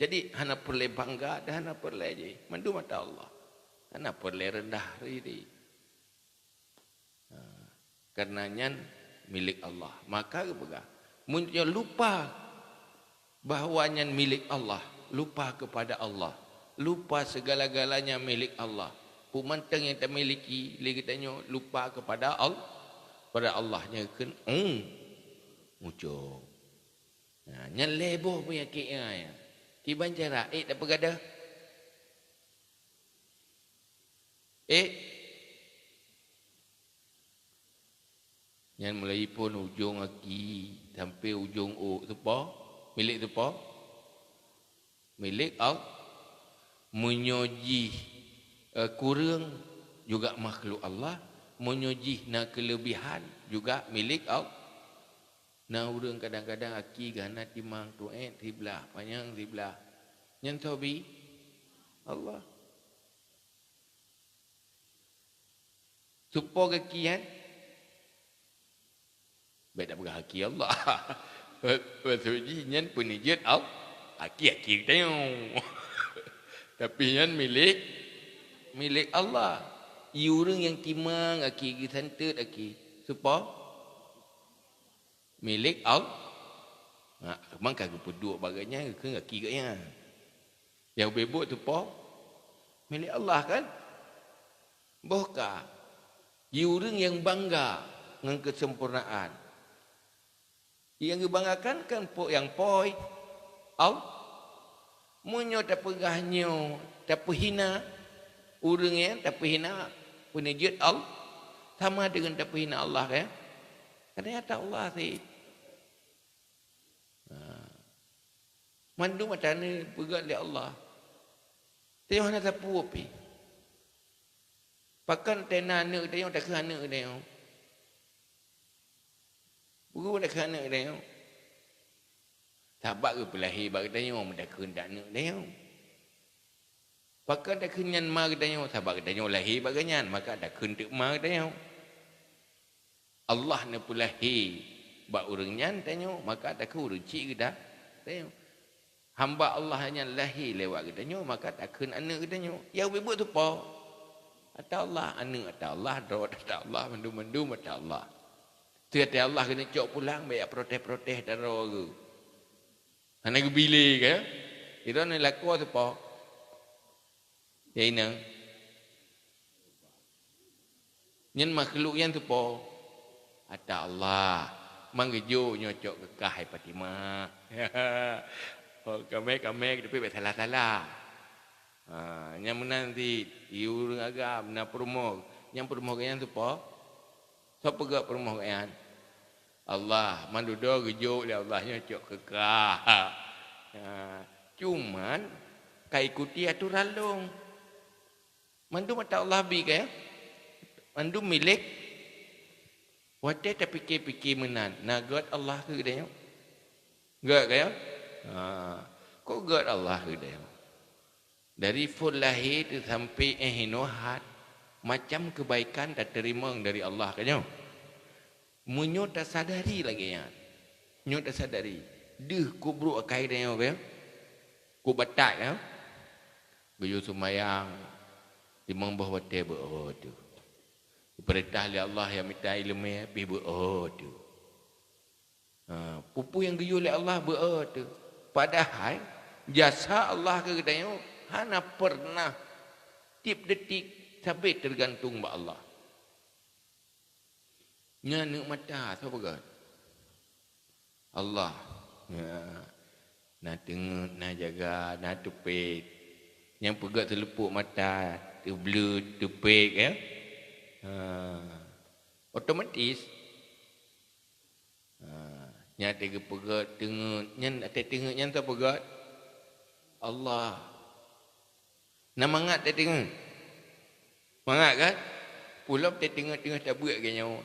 Jadi hana perlu bangga dan hana perlu je mandu mata Allah. Hana perlu rendah diri. Karenanya milik Allah. Maka pegang. Munculnya lupa bahawanya milik Allah. Lupa kepada Allah. Lupa segala-galanya milik Allah. Pemantang yang tak miliki, lagi tanya lupa kepada Allah. Pada Allahnya kan. ujung. Yang leboh penyakitnya ya. Tiban cara tak bergadah. Yang mulai pun ujung aki sampai ujung tu apa? Milik tu apa? Milik Allah. Menyoji kurang juga makhluk Allah. Menyoji nak kelebihan juga milik Allah. Nah orang kadang-kadang aki gana timang tu sebelah panjang sebelah. Yang tabi Allah. Supo kaki kan? Baik tak berah haki Allah. Maksudnya nyan penijat Allah. Aki tengok. Tapi nyan milik Allah. Orang yang timang aki santet aki. Supo milik Allah. Memang kagak peduk bagainya ke aki katnya. Yang bebok tu po milik Allah kan? Bohkah? Orang yang bangga dengan kesempurnaan. Yang dibanggakan kan yang poi Allah. Munyo tak pegahnya, tak hina. Orang yang tak hina penijat Allah. Sama dengan tak hina Allah kan? Ternyata Allah sih. Mandu macam ni pegat oleh Allah. Tengok nak sapu api. Pakan tenana tengok tak kena tengok. Guru tak kena tengok. Tabak ke pelahir bagi tengok mendak kena nak tengok. Pakan tak kenyan mar tengok tabak tengok lahir baganyan maka tak kena mar tengok. Allah nak pelahir bak orangnya tengok maka tak urang cik ke dah tengok. Hamba Allah hanya lahir lewat kita tengok maka tak kena anak kita tengok. Yang buat tu apa? Kata Allah anak kata Allah rawat kata Allah mandu kata Allah. Tu kata Allah kena cok pulang baik protes dan rawa. Anak gebile ke? Itu ni laku tu apa? Ya ina. Nyen makhluk yang tu apa? Kata Allah manggejo nyocok kekah hai Fatimah. Oh, kami tapi salah. Yang menanti diurung agam nak promo. Yang promo kalian tu apa? Siapa gak promo kalian? Allah mandudo gejo oleh Allah nyocok kekah. Cuman kai ikuti aturan long. Mandu mata Allah bi ke? Mandu milik. Wate tak fikir menan. Nagot Allah ke dia? Gak kaya? Kok gak Allah ke dia? Dari full lahir sampai hinohat macam kebaikan tak terima dari Allah kaya. Munyo tak sadari lagi ya. Munyo tak sadari. Deh kubru akai dia kaya. Ku batak ya. Geyo sumayang timang bah wate bo tu. Perintah oleh Allah yang minta ilmu habis bo tu. Pupu yang geyo oleh Allah bo tu. Padahal jasa Allah ke tengok hana pernah tip detik sampai tergantung pada Allah. Nya nak mata siapa kan? Allah. Nak tengok, nak jaga, nak tupik. Yang pegat terlepuk mata, terbelu, tupik ya. Otomatis nya tega pegat tengok nyan ate tengok nyan tak pegat Allah nak mangat tak tengok mangat kan pulap tak tengok tak buat ke nyawa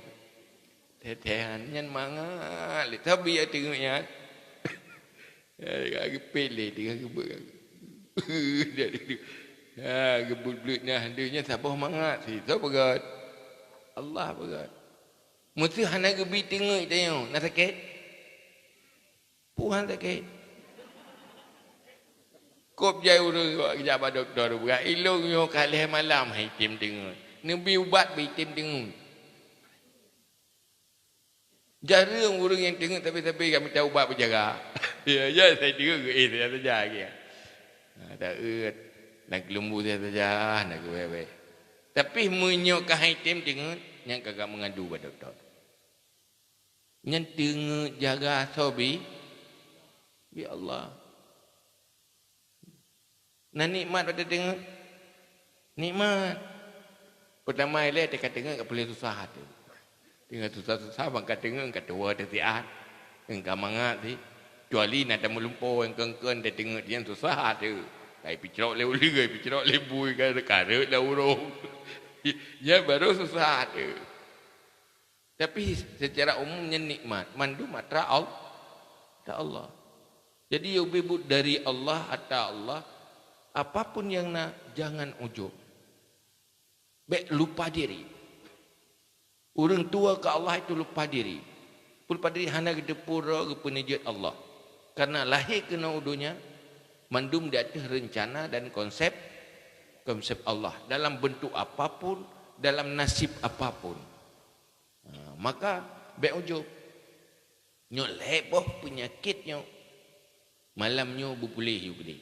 tetehan nyan mangat le tapi ya tengok nyan agak pele tengok gebut dia gebut nah dia sabah mangat si tak pegat Allah pegat mesti hana gebi tengok nak sakit Puhan sakit. Kop jai urus jabat doktor bukan ilung yo kalih malam hai tim tengok. Nabi ubat bi tim tengok. Jarang orang yang tengok tapi kami tahu ubat berjaga. Ya saya tengok saya saja dia. Tak nak lembu saya saja nak ke Tapi menyok ke hai tim tengok yang kagak mengadu pada doktor. Nyen tengok jaga sobi bi Allah. Nah nikmat ada tengok. Nikmat. Pertama ile dia kata tengok boleh susah tu. Tengok susah-susah bang kata tengok kata tua dia siat. Engkau mangat si. Kecuali nak tamu lumpur yang kengken dia tengok dia susah tu. Kai picrok le uli kai picrok le bui kai karut la urung. Ya baru susah tu. Tapi secara umumnya nikmat. Mandu matra Allah. Jadi yubibut dari Allah atau Allah. Apapun yang nak, jangan ujub. Baik lupa diri. Orang tua ke Allah itu lupa diri. Lupa diri hanya kita pura ke penijat Allah. Karena lahir kena udunya. Mandum di atas rencana dan konsep Allah. Dalam bentuk apapun, dalam nasib apapun. Maka baik ujub. Nyok leboh penyakitnya. Malamnya berpulih juga.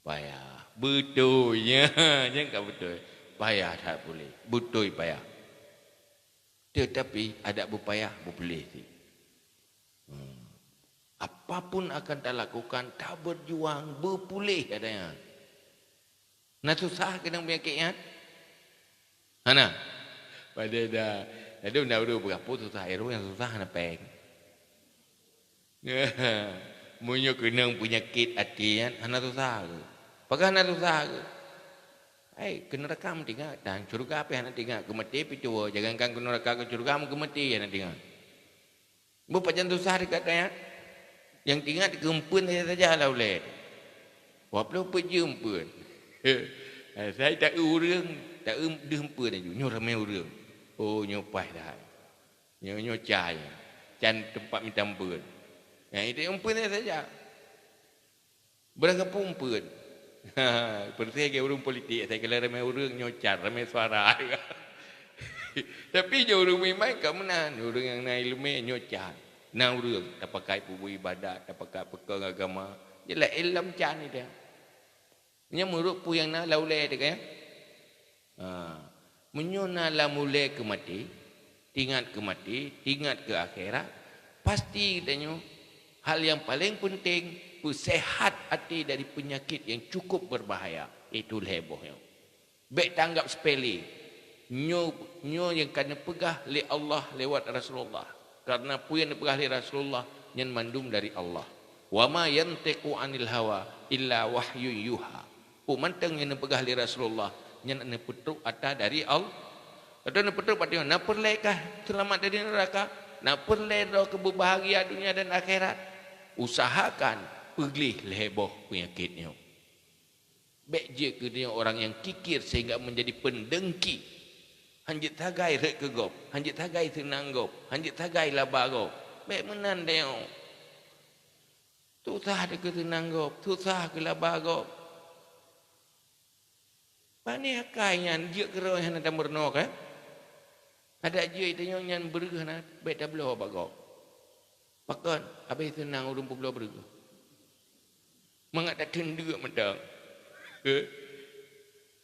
Payah. Betulnya. Jangan betul. Payah tak boleh. Betul payah. Tetapi ada berpayah berpulih. Apapun akan tak lakukan, tak berjuang, berpulih katanya. Nak susah kena penyakitnya. Hana. Pada dah. Ada undang-undang berapa susah air yang susah nak peng. Munyo kena penyakit hati kan, hana susah ke? Pakai hana susah ke? Kena rakam tinggal dan curga apa hana tinggal kemati pitua. Jangankan kena rakam ke curga mu kemati hana tinggal. Bu pajan susah dikatanya. Yang tinggal dikempun saja lah boleh. Waplo pejempun. Saya tak urang, tak dihempun aja. Nyo ramai urang. Oh nyo pai dah. Nyo cai. Can tempat minta ampun. Yang itu ampun saja. Berapa ampun. Perti ke urang politik saya kala ramai urang nyo car ramai suara. Tapi je urang memang kat menan. Urang yang naik ilmu nyo car. Nah urang tak pakai bubu ibadat, tak pakai pegang agama. Jelah ilmu car ni dia. Nya muruk pu yang na laulai dia kan. Menyona la mulai ke mati, tingat ke mati, tingat ke akhirat, pasti katanya hal yang paling penting sehat hati dari penyakit yang cukup berbahaya. Itu hebohnya. Baik tanggap sepele. Nyo yang kena pegah li Allah lewat Rasulullah. Karena pu yang dipegah li Rasulullah yang mandum dari Allah. Wa ma yantiqu anil hawa illa wahyu yuha. Pu manteng yang dipegah li Rasulullah yang nak petruk atas dari Allah. Atau nak petruk pada nak perlekah selamat dari neraka, nak perleh ke berbahagia dunia dan akhirat. Usahakan pergi leboh penyakitnya. Baik je ke dia orang yang kikir sehingga menjadi pendengki. Hanjit tagai rek ke gop, hanjit tagai senang gop, hanjit tagai laba gop. Baik menan dia. Susah dia ke senang gop, susah ke laba gop. Pani akainya dia kero yang ada bernok kan? Ada je itu yang bergah nak baik dah belah bagok. Pakan habis senang urung belah bergah. Mangat tak tenduk medang.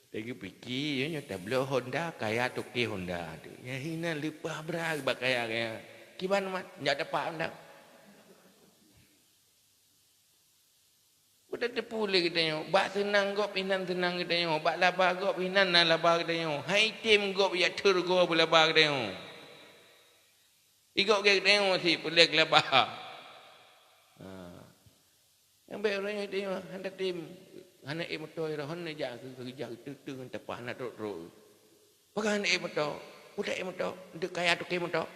Lagi fikir nya tak belah Honda kaya toke Honda tu. Ya hina lepas berag bakaya kaya. Kiban mat nyak dapat anda. Udah terpulih katanya. Bak senang gop inan senang katanya. Bak laba gop inan na laba katanya. Hai tim gop ya tergo belaba katanya. Igok katanya si pelek laba. Yang baik orangnya katanya. Handa tim. Handa motor ira handa jak kerja tu tepat nak ro. Pakai handa motor. Udah motor. Ndek kaya tu ke motor.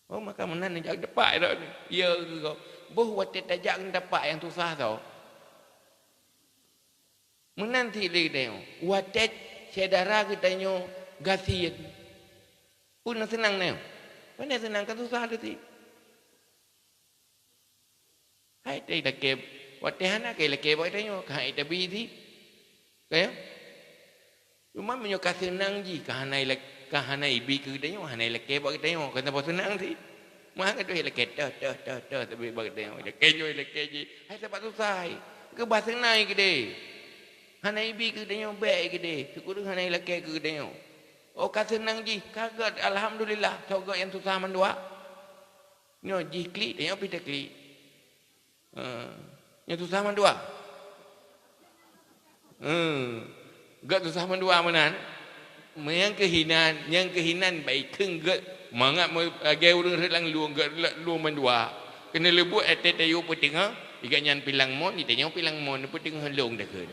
Oh maka menan jak depak dah ni. Ya gop. Boh watet tajak dapat yang susah tau. Menanti lagi tengok. Watet sedara katanya gasian. Pun senang tengok. Mana senang kan susah tu. Hai teh dah ke watet hana ke leke boy tengok. Hai dah bizi. Kaya. Cuma menyuka senang ji kahana ibi ke tengok. Hana leke boy tengok. Kata apa senang sih. Maka tu leke tapi bagi tengok leke je. Hai dapat susah. Ke bahasa naik ke dia. Hana ibi ke tengok baik ke dia. Syukur hana leke ke tengok. Oh kata senang ji, kagak alhamdulillah, coba yang susah mendua. Nyo ji klik, dia pita klik. Yang susah mendua. Gak susah mendua menan. Yang kehinan baik kenggat mangat agak urang relang luang gak luang mendua. Kena lebut tayu petengah, ikannya pilang mon, ditanya pilang mon, petengah long dah ke.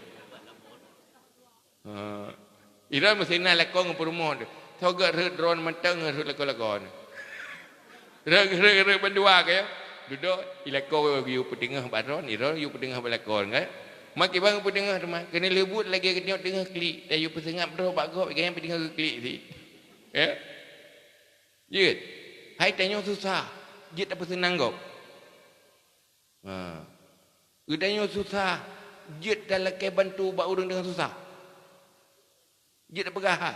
Ira mesti nak lakon perumon. Soga drone mentang lakon. Reg berdua ke. Duduk ilakon you petengah baron, ira you petengah balakon kan. Maki bang petengah teman. Kena lebut lagi ke tengah klik. Dah you pesengap bro bak gop ikan petengah klik si. Ya. Jit. Hai tanya susah. Jit apa senang gop. Udahnya susah. Jit dalam ke bantu bak urang dengan susah. Jit dah pegah.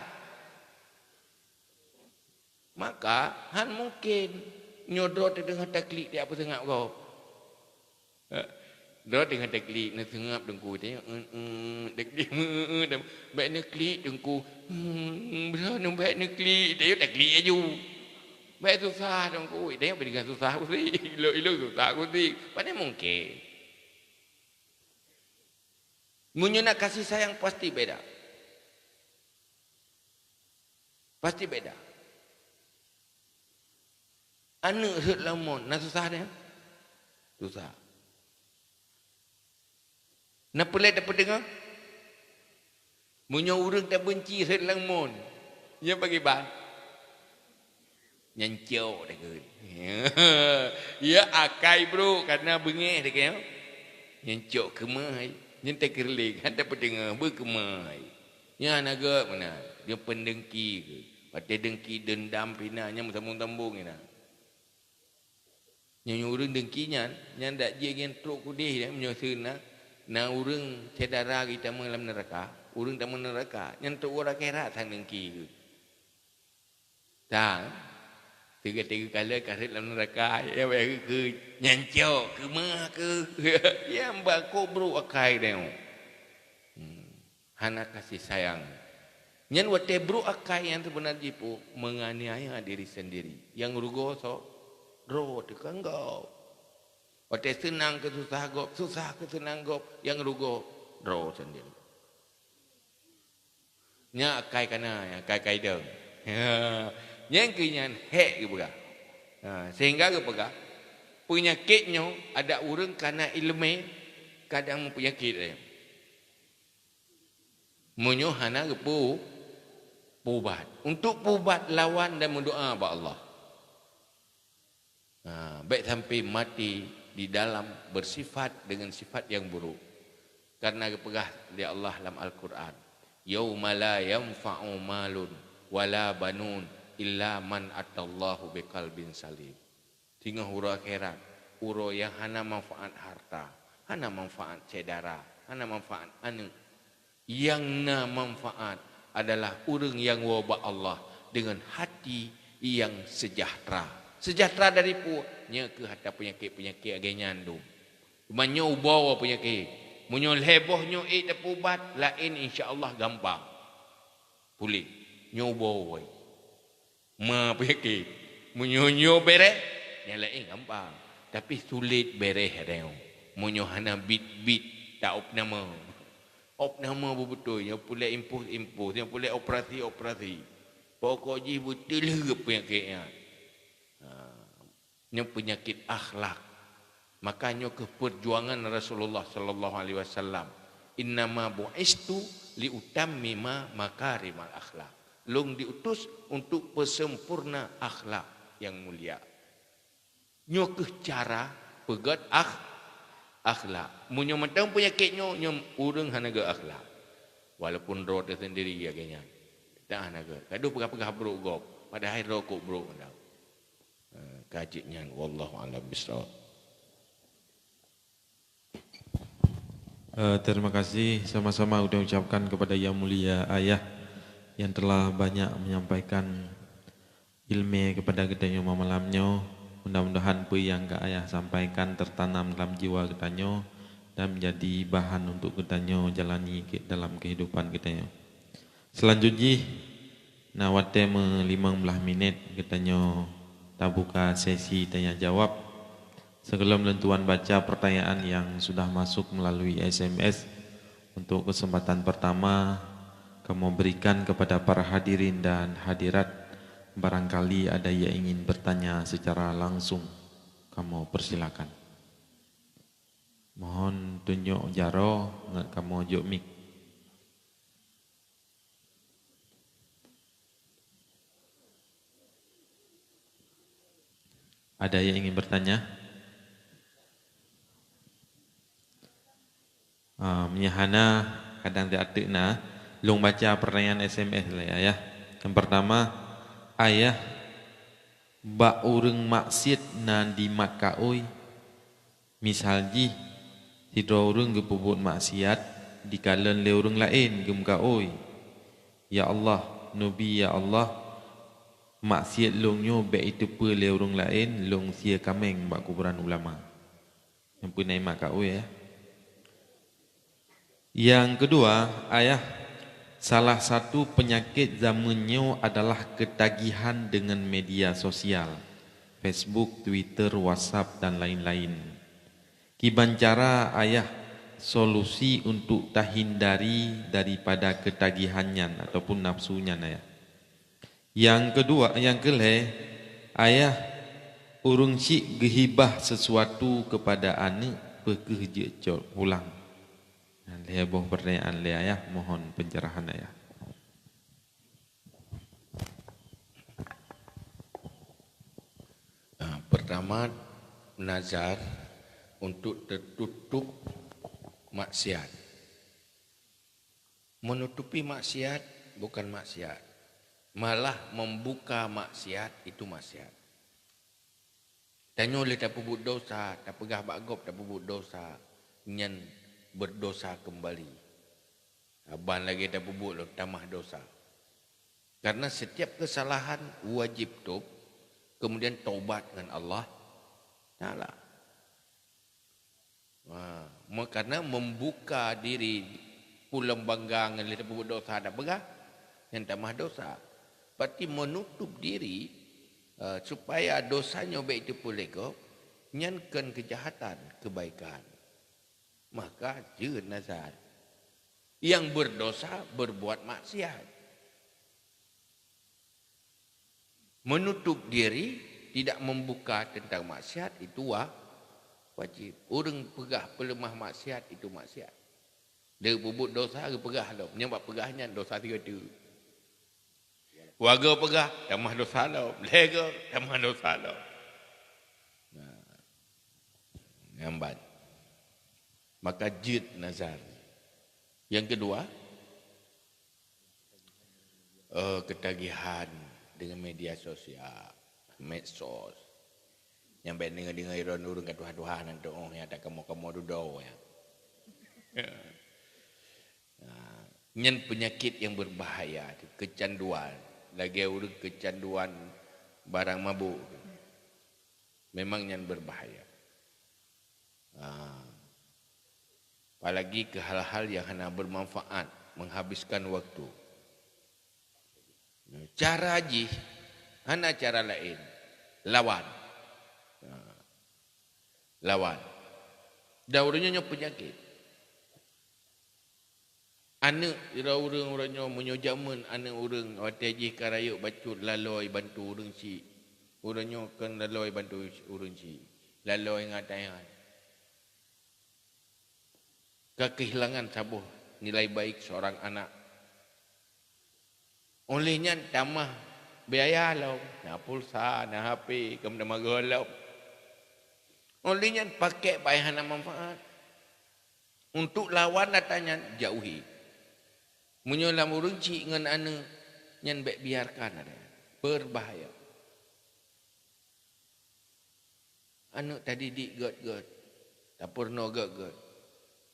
Maka han mungkin nyodot dengan taklik dia apa sengap kau. Dot dengan taklik nak sengap dengku tengok taklik baik nak klik dengku. Berapa baik nak klik tengok taklik aju. Baik susah dengku tengok dengan susah aku sih. Ilo susah aku sih. Mana mungkin. Munyo nak kasih sayang pasti beda. Pasti beda. Anak hut lamon, nak susah dia? Susah. Nak pelik dapat dengar? Munyo urang tak benci hut lamon. Dia bagi ban. Nyancau dah ke. Ya akai bro, karena bengih dah ke. Nyancau kemai. Nyentai kerling, hantar pendengar berkemai. Ya naga mana? Dia pendengki ke. Pakai dengki dendam pinanya sambung-sambung ni nak. Yang urang dengkinya, yang dak je yang truk kudih dia menyosena, na urang cedara kita mengalam neraka, urang tak neraka, yang tu orang akhirat sang dengki ke. Tak. Tiga-tiga kali karet dalam neraka, ya baik ke nyancok ke mah ke. Ya mbak ko bro akai dia. Hana kasih sayang. Yang wate bro akai yang sebenarnya jipu menganiaya diri sendiri. Yang rugo so ro tekan kau. Wate senang ke susah gop, susah ke senang gop. Yang rugo ro sendiri. Nya akai kana, akai deng. Yang kenyan hek ke pegah. Sehingga ke pegah penyakitnya ada orang karena ilmu kadang penyakit dia. Munyo hana ke pubat. Untuk pubat lawan dan mendoa kepada Allah. Baik sampai mati di dalam bersifat dengan sifat yang buruk. Karena kepegah di Allah dalam Al-Quran. Yauma la yanfa'u malun wala banun illa man atallahu biqalbin salim. Tinggal hura akhirat. Uro yang hana manfaat harta. Hana manfaat cedara. Hana manfaat anu. Yang na manfaat adalah orang yang wabak Allah dengan hati yang sejahtera. Sejahtera dari punya ke hati penyakit-penyakit agak nyandung. Banyak bawa penyakit. Munyo hebohnya tak ubat lain insya-Allah gampang. Pulih. Nyoba woi. Ma penyakit. Munyo bereh yang lain gampang. Tapi sulit bereh dia. Munyo hana bit tak op nama. Op nama betul yang pulih impuls, yang pulih operasi. Pokok ji betul ke penyakitnya. Yang penyakit akhlak. Makanya ke perjuangan Rasulullah sallallahu alaihi wasallam, innama bu'istu liutammima makarimal akhlak. Long diutus untuk persempurna akhlak yang mulia. Nyo ke cara pegat akhlak. Munyo mentang penyakitnya nyom urang hanaga akhlak. Walaupun roh dia sendiri agaknya. Tak hanaga. Kadu pegah-pegah bro gop. Padahal rokok bro mendau. Kajiknya wallahu a'lam bishawab. Terima kasih sama-sama sudah ucapkan kepada Yang Mulia Ayah yang telah banyak menyampaikan ilmu kepada kita yang malamnya. Mudah-mudahan apa yang Kak Ayah sampaikan tertanam dalam jiwa kita dan menjadi bahan untuk kita jalani dalam kehidupan kita. Selanjutnya Nah, waktu 15 minit katanya kita buka sesi tanya jawab. Sebelum lentuan baca pertanyaan yang sudah masuk melalui SMS, untuk kesempatan pertama kamu berikan kepada para hadirin dan hadirat, barangkali ada yang ingin bertanya secara langsung, kamu persilakan. Mohon tunjuk jaro, kamu juk mic. Ada yang ingin bertanya? Menyahana kadang diartik na, long baca pertanyaan SMS lah ya. Yang pertama, ayah bak urang maksiat nan di makaoi. Misalji tidak urang gepuput maksiat di kalan le urang lain gemkaoi. Ya Allah, Nabi ya Allah, maksiat longnya baik itu pe le urang lain, long sia kameng bak kuburan ulama. Yang punai makaoi ya. Yang kedua, ayah, salah satu penyakit zamannya adalah ketagihan dengan media sosial, Facebook, Twitter, WhatsApp dan lain-lain. Kiban cara ayah solusi untuk terhindari daripada ketagihannya ataupun nafsunya ayah. Yang kedua, yang kelih, ayah urung cik gehibah sesuatu kepada anak pekerja ulang. Lihat buah pertanyaan le ayah, mohon pencerahan ayah. Pertama, nazar untuk tertutup maksiat. Menutupi maksiat bukan maksiat, malah membuka maksiat itu maksiat. Tanya oleh tak pebut dosa, tak pegah bagop, tak pebut dosa, nyen berdosa kembali. Abang lagi tak pebut lo, tambah dosa. Karena setiap kesalahan wajib tub, kemudian taubat dengan Allah Ta'ala. Karena membuka diri pulang banggang oleh tak pebut dosa, tak pegah, yang tambah dosa. Berarti menutup diri supaya dosanya baik itu boleh kau nyankan kejahatan, kebaikan. Maka je nazar. Yang berdosa berbuat maksiat. Menutup diri, tidak membuka tentang maksiat, itu wajib. Orang pegah pelemah maksiat, itu maksiat. Dia bubut dosa, dia pegah lo. Menyebab pegahnya dosa tiga tu. Warga pegah, tambah dosa lo. Lega, tambah dosa lo. Ngambat. Maka jid nazar. Yang kedua, ketagihan dengan media sosial, medsos. Yang baik dengar iron urung ke Tuhan nanti yang tak kamu dudau ya. Nyen penyakit yang berbahaya, kecanduan. Lagi urung kecanduan barang mabuk. Memang nyen berbahaya. Apalagi ke hal-hal yang hanya bermanfaat, menghabiskan waktu. Cara haji, hanya cara lain. Lawan. Lawan. Dauranya penyakit. Anak orang-orangnya menyojaman anak orang. Waktu haji karayuk bacut laloi bantu orang si. Orangnya kan laloi bantu orang si. Laloi ngatayan. Kehilangan sabuh nilai baik seorang anak. Olehnya tambah biaya lau, na pulsa, na HP, kemudian magalau. Olehnya pakai baik hana manfaat. Untuk lawan datanya jauhi. Menyolam urunci dengan anak yang baik biarkan ada. Berbahaya. Anak tadi di god-god. Tak pernah god-god.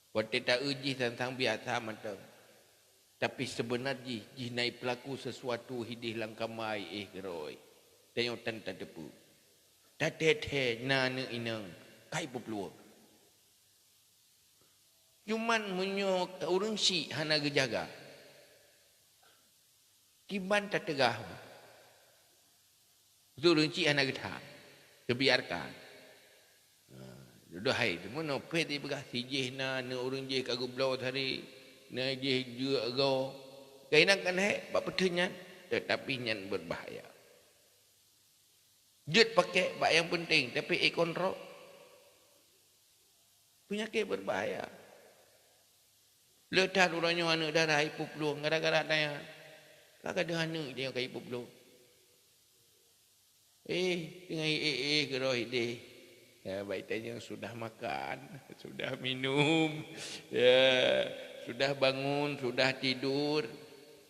Waktu tak uji tentang biasa macam. Tapi sebenarnya naik pelaku sesuatu hidih langkamai geroi. Tengok tak depu. Tak tete nana inang kai berpeluang. Cuman menyok orang si hana gejaga. Kiban tak tegah. Itu orang cik anak getah. Kebiarkan. Duduk hai. Mana pet dia begah. Sijih na orang jih kagu belau tadi. Na jih juga agau. Kainan kan hai. Bak petunyan. Tetapi nyan berbahaya. Jut pakai bak yang penting. Tapi kontrol. Penyakit berbahaya. Letak orangnya anak darah. Ipu peluang. Gara-gara tanya. Kakak ada anak dia yang kaya ipu peluang. Dengan geroh dia. Ya, baik tanya sudah makan, sudah minum, ya, sudah bangun, sudah tidur.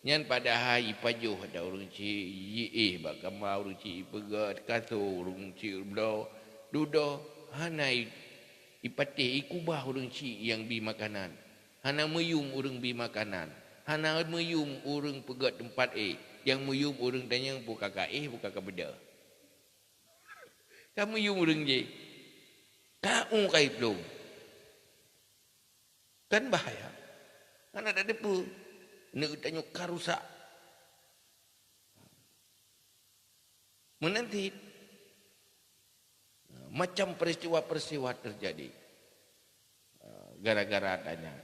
Nyan pada hari pajuh ada orang cik, bakama orang cik pegat kato orang cik belau. Duduk hanai ipatih ikubah orang cik yang bi makanan. Hana meyum orang bi makanan. Hana meyum orang pegat tempat yang meyum orang tanya buka kakak buka kakak beda. Kamu yung orang je. Kau kai belum. Kan bahaya. Kan ada depu. Nak tanya karusak. Menanti. Macam peristiwa-peristiwa terjadi. Gara-gara adanya.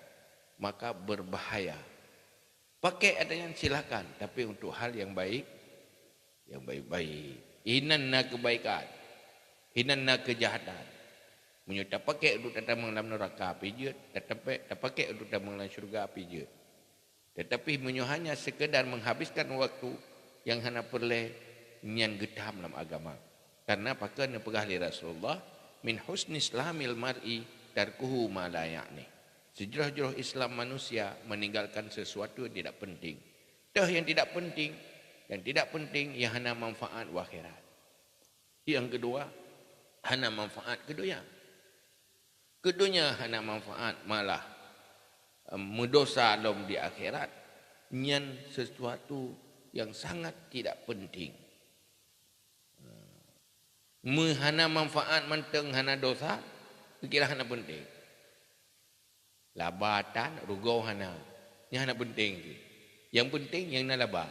Maka berbahaya. Pakai adanya silakan. Tapi untuk hal yang baik. Yang baik-baik. Inanna kebaikan. Hinana kejahatan. Menyuta pakai untuk datang mengelam neraka api je. Tak pakai untuk datang mengelam syurga api je. Tetapi hanya sekedar menghabiskan waktu yang hana perlu nyan getah dalam agama. Karena pakai nepegahli Rasulullah min husni islamil mar'i tarkuhu ma la ya'ni. Sejuruh-juruh Islam manusia meninggalkan sesuatu yang tidak penting. Dah yang tidak penting, yang hana manfaat akhirat. Yang kedua, hana manfaat keduanya. Keduanya hana manfaat malah mendosa dalam di akhirat. Nyan sesuatu yang sangat tidak penting. Hana manfaat manteng hana dosa, kira hana penting. Labatan rugau hana. Ini hana penting. Yang penting yang nak laba.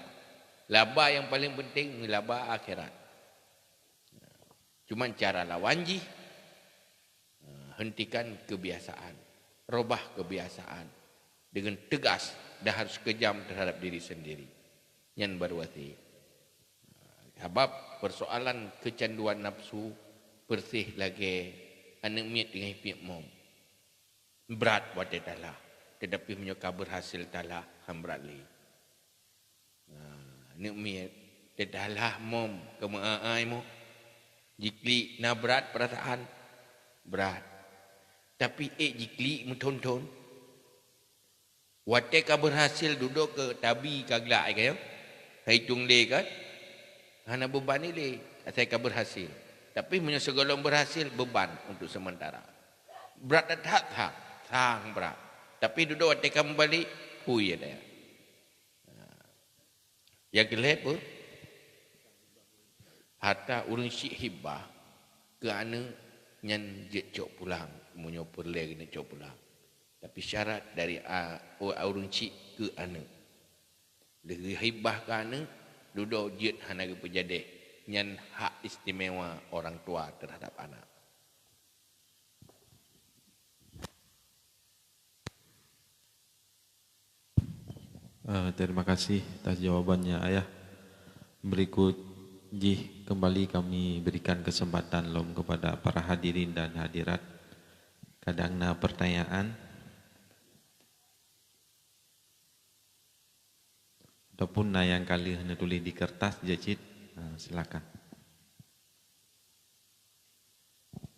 Laba yang paling penting laba akhirat. Cuma cara lawanji, hentikan kebiasaan, robah kebiasaan dengan tegas dan harus kejam terhadap diri sendiri. Yang berwati. Sebab persoalan kecanduan nafsu bersih lagi anak miat dengan hidup mom. Berat buat dia talah, tetapi menyuka berhasil talah berat li. Anak miat dia talah mom kemaai mo. Jikli na berat perasaan berat. Tapi jikli mentonton. Wate ka berhasil duduk ke tabi ka gelak kayo. Hitung le kan. Hana beban ni le. Saya ka berhasil. Tapi punya segala berhasil beban untuk sementara. Berat tak sang berat. Tapi duduk wate ka kembali hui ada. Yang gelap pun hatta orang syik hibah kerana nyan cok pulang menyopor lagi nak cok pulang. Tapi syarat dari orang syik ke anak. Lebih hibah ke anak duduk jet hana ke pejadeh nyan hak istimewa orang tua terhadap anak. Terima kasih atas jawabannya ayah. Berikut kembali kami berikan kesempatan kepada para hadirin dan hadirat. Kadangna pertanyaan ataupun yang kali hendak tulis di kertas jacit, silakan.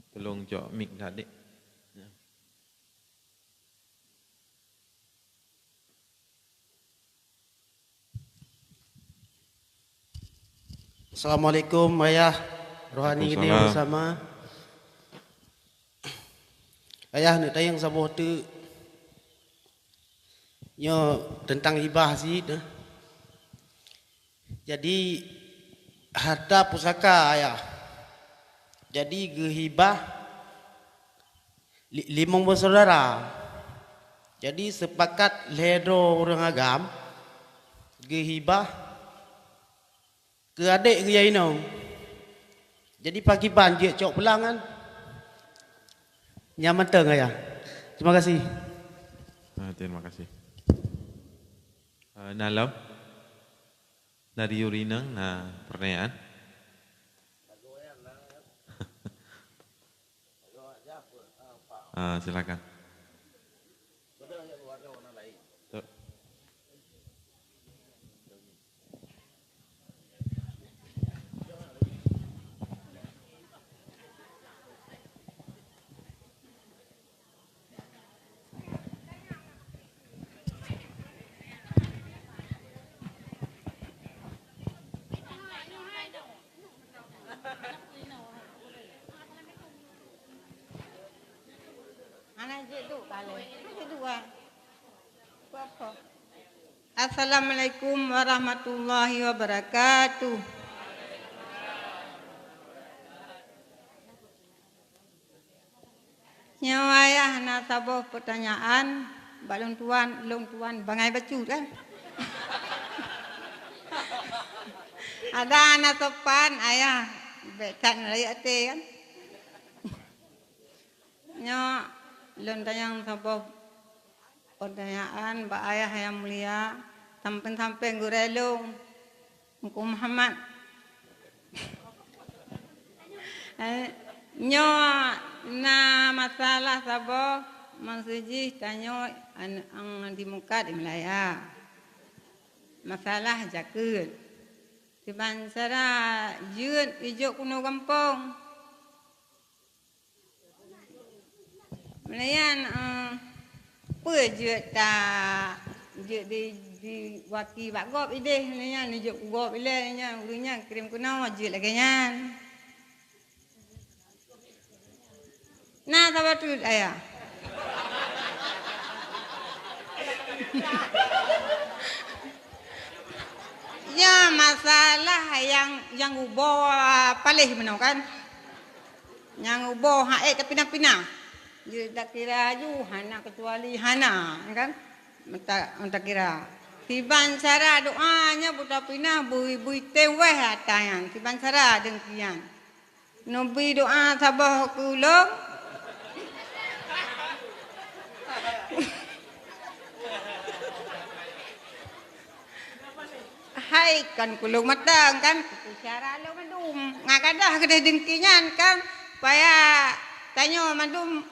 Tolong jok mik adik. Assalamualaikum ayah rohani ini bersama. Ayah nak tayang sabuh tu nyo tentang hibah sih. Jadi harta pusaka ayah. Jadi gehibah limong bersaudara. Jadi sepakat ledo orang agam gehibah ke adik ke Yaino. Jadi pagi banjir cok pulang kan. Nyaman teng ayah. Terima kasih. Terima kasih. Nalau dari Yurinang, pertanyaan. Silakan. Assalamualaikum warahmatullahi wabarakatuh. Nyawayah na sabuh pertanyaan balung tuan bangai bacu kan. Ada anak sopan ayah becan rakyat kan. Nyo lontayang sabuh pertanyaan Mbak Ayah yang mulia sampai gurelung Engku Muhammad nyo na masalah saboh maksudnya tanyo ang di muka di Melaya masalah jakut di bansara yun ijo kuno kampung Melayan je di waki bagop ide nya ni je gop ile nya urunya kirim kuno je lagi nya nah sabar tu ayah ya masalah yang ubo palih menau kan yang ubo hae ke pinang-pinang je tak kira ju hana kecuali hana kan tak kira tiban cara doanya buta pinah bui teweh atayan tiban cara dengkian nabi doa sabah kulung hai kan kulung matang kan cara lo madum ngakadah kedai dengkian kan supaya tanyo madum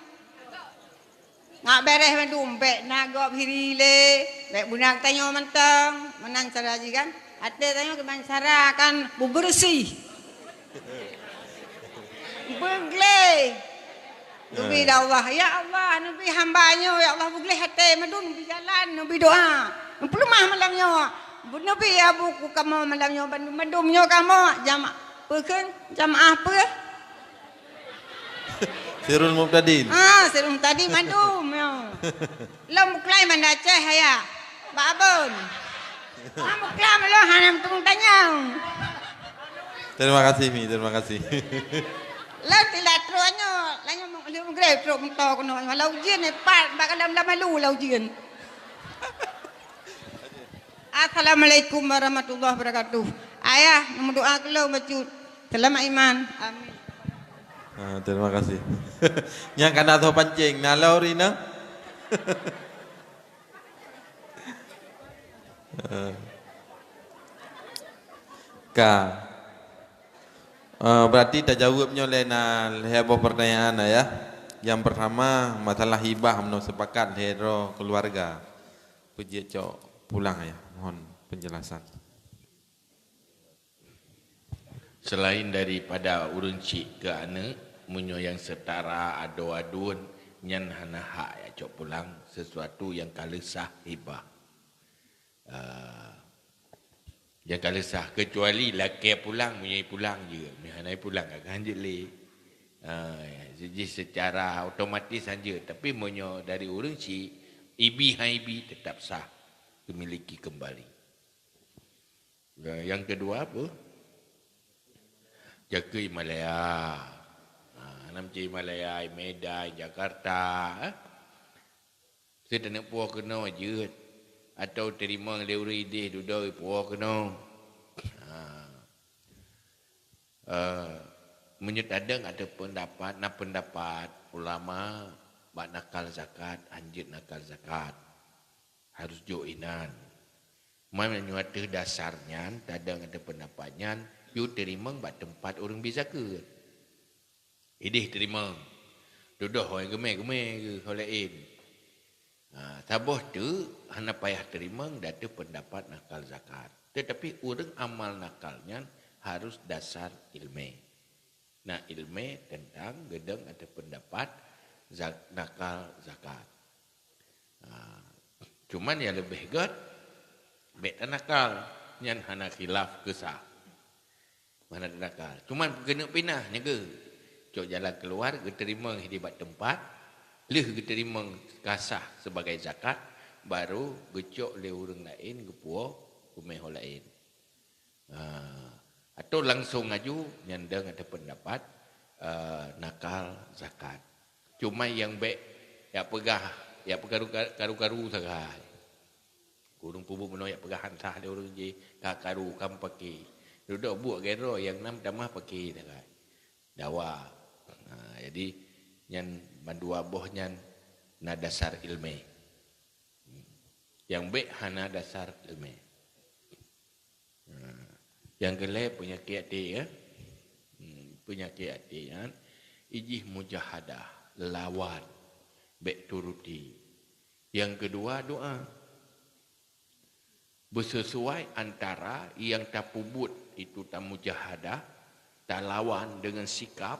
ngak beres mandum bek nagop hirile bek bunang tanyo mentang menang cara ji kan ate tanyo ke bansara kan bersih begle nabi Allah ya Allah nabi hambanya ya Allah begle hate madun di jalan nabi doa pelumah malamnya nabi abuku kamu malamnya mandumnya kamu jamaah pekan jamaah apa Sirul Muqtadin. Sirul Muqtadin mandum yo. Lam muklai man Aceh haya. Babon. Muklam lo hanam tung tanyang. Terima kasih Mi, terima kasih. Lam tilatronyo, lanyo lu grep tro mto kono, lau jien ne pat bakalam lamalu lau jien. Assalamualaikum warahmatullahi wabarakatuh. Ayah, doa kalau bacu selamat iman. Amin. Terima kasih. Yang kena tahu pancing, nalau Rina. Berarti tak jawabnya oleh heboh pertanyaan ya. Yang pertama masalah hibah menurut sepakat hero keluarga. Puji cok pulang ya. Mohon penjelasan. Selain daripada urunci ke ane munyo yang setara ado-adun nyan hana hak ya cok pulang sesuatu yang kalesah hibah. Yang kalesah kecuali laki pulang munyai pulang je. Hanai pulang kan jeli. Jadi secara otomatis saja tapi munyo dari urunci ibi haibi tetap sah dimiliki kembali. Yang kedua apa? Jaga Himalaya, namci Himalaya, Medan, Jakarta. Saya tak nak puas kena je. Atau terima leuri deh duduk puas kena. menyedadang ada pendapat ulama bak nakal zakat, anjit nakal zakat. Harus joinan. Mana ada dasarnya, tadang ada pendapatnya, you terima bak tempat orang berzakat. Idih terima. Duduk orang gemeh-gemeh ke holain. Taboh tu, hana payah terima, ada pendapat nakal zakat. Tetapi orang amal nakalnya harus dasar ilmu. Nah ilmu tentang gedeng ada pendapat nakal zakat. Cuman yang lebih god, beta nakal, yang hana khilaf kesah. Mana nakal. Cuman kena pinah ni ke. Cok jalan keluar, ke terima hidup tempat, leh ke terima kasah sebagai zakat, baru gecok le orang lain, gepuah, kumeh lain. Atau langsung aju nyandang ada pendapat nakal zakat. Cuma yang baik ya pegah, ya karu-karu sagai. Kurung pubu meno ya pegah hantah dia orang je karu kam pakai. Duduk buat gero yang nam damah pakai sagai. Dawa. Jadi yang mandua bohnya na dasar ilmu. Yang baik hana dasar ilmu. Yang gelap punya kiati ya. Punya kiati ya. Ijih mujahadah, lawan, baik turuti. Yang kedua doa. Bersesuai antara yang tak pubut itu tak mujahadah, tak lawan dengan sikap,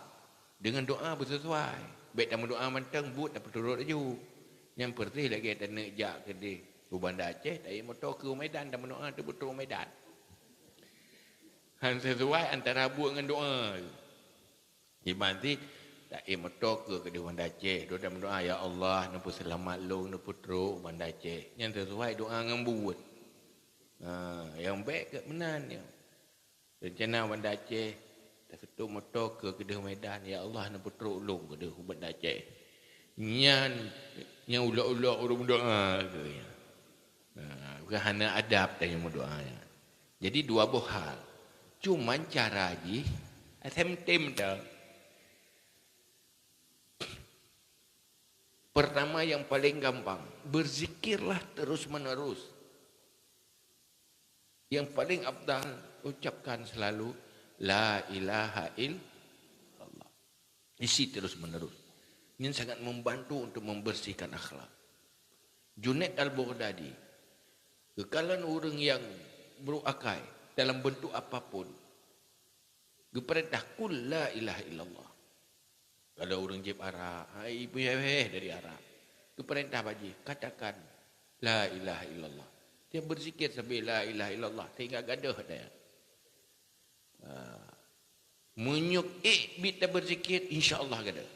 dengan doa bersesuai. Baik tak doa mantang but tak turut aju. Yang pertih lagi tak nak jak ke dia. Bandar Aceh tak ada motor ke Medan dan doa tu betul Medan. Han sesuai antara buat dengan doa. Nanti tak motor ke di Bandar Aceh. Dia berdoa ya Allah nampu selamat lu nampu teruk Bandar Aceh. Yang sesuai doa dengan buat. Yang baik ke menannya. Rencana Bandar Aceh tak ketuk motor ke di Medan ya Allah nampu teruk lu ke di Bandar Aceh. Yang ulak-ulak orang berdoa ke. Bukan hanya adab tanya berdoa. Jadi dua buah hal. Cuman cara je tem dah. Pertama yang paling gampang, berzikirlah terus menerus. Yang paling afdal ucapkan selalu la ilaha illallah. Isi terus menerus. Ini sangat membantu untuk membersihkan akhlak. Junaid Al-Baghdadi, kekalan orang yang beruakai dalam bentuk apapun, diperintah kul la ilaha illallah. Kalau orang jeb Arab, ibu dari Arab, diperintah baji, katakan la ilaha illallah. Dia berzikir sambil la ilaha illallah, tinggal gadah dia. Menyuk bita berzikir, insya-Allah gadah.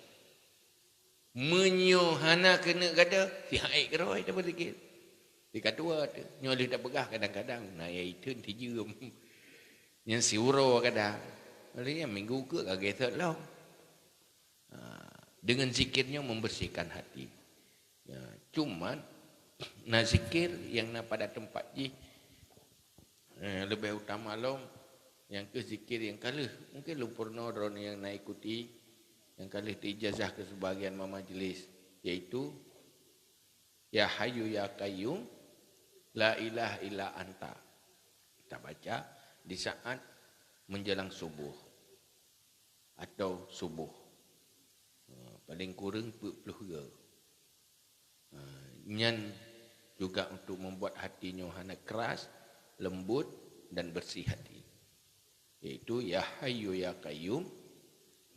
Menyuhana kena gadah, si haik keroi dia berzikir. Di kedua tu, nyoleh tak pegah kadang-kadang. Nah, ya itu tijum. Yang siuro kadang. Lalu yang minggu ke kaget lah. Dengan zikirnya membersihkan hati. Ya, cuman, nah zikir yang nak pada tempat je, lebih utama long, yang ke zikir yang kalah. Mungkin lumpur noron yang nak ikuti, yang kalah dijazah ke sebahagian majlis. Iaitu, Ya Hayyu Ya Qayyum, La ilaha illa anta. Kita baca di saat menjelang subuh atau subuh. Paling kurang 40 Nyan juga untuk membuat hatinya hana keras, lembut dan bersih hati. Iaitu Ya Hayyu Ya Qayyum,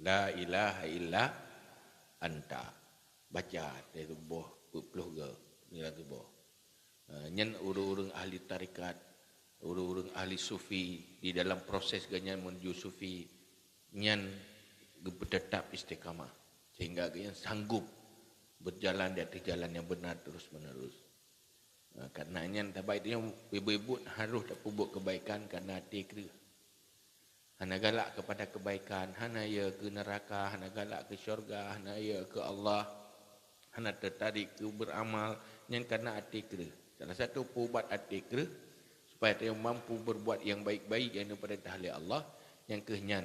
La ilaha illa anta. Baca dari subuh 40 nilai subuh. Nyan urang-urang ahli tarikat, urang-urang ahli sufi di dalam proses ganyan menuju sufi, nyan tetap istiqamah sehingga ganyan sanggup berjalan di atas jalan yang benar terus menerus. Karena nyan tabai dia ibu-ibu harus tak buat kebaikan karena hati kira. Hana galak kepada kebaikan, hana ya ke neraka, hana galak ke syurga, hana ya ke Allah, hana tertarik ke beramal, nyan karena hati kira. Salah satu ubat hati kira supaya dia mampu berbuat yang baik-baik yang diperintah oleh Allah, yang kehenyan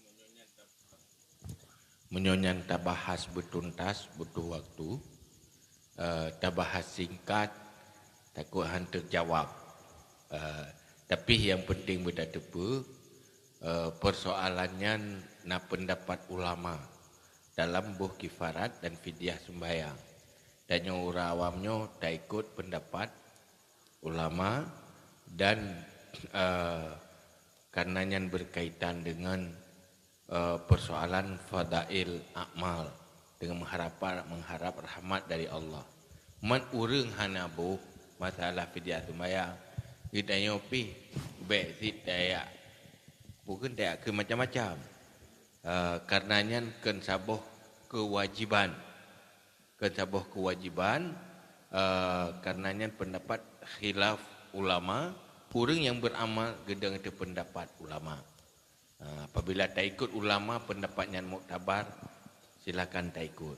Menyonyan tabahas bertuntas butuh waktu. Tabahas singkat takut hang terjawab. Tapi yang penting berdatepa persoalannya na pendapat ulama dalam buh kifarat dan fidyah sembahyang. Dan yang orang awamnya tak ikut pendapat ulama dan karenanya berkaitan dengan persoalan fadail amal dengan mengharap rahmat dari Allah. Man urang hanabuh masalah fidyah sembahyang kita nyopi baik sit daya bukan daya ke macam-macam. Karenanya kensaboh kewajiban karenanya pendapat khilaf ulama, orang yang beramal gedang itu pendapat ulama. Apabila tak ikut ulama pendapatnya muktabar, silakan tak ikut.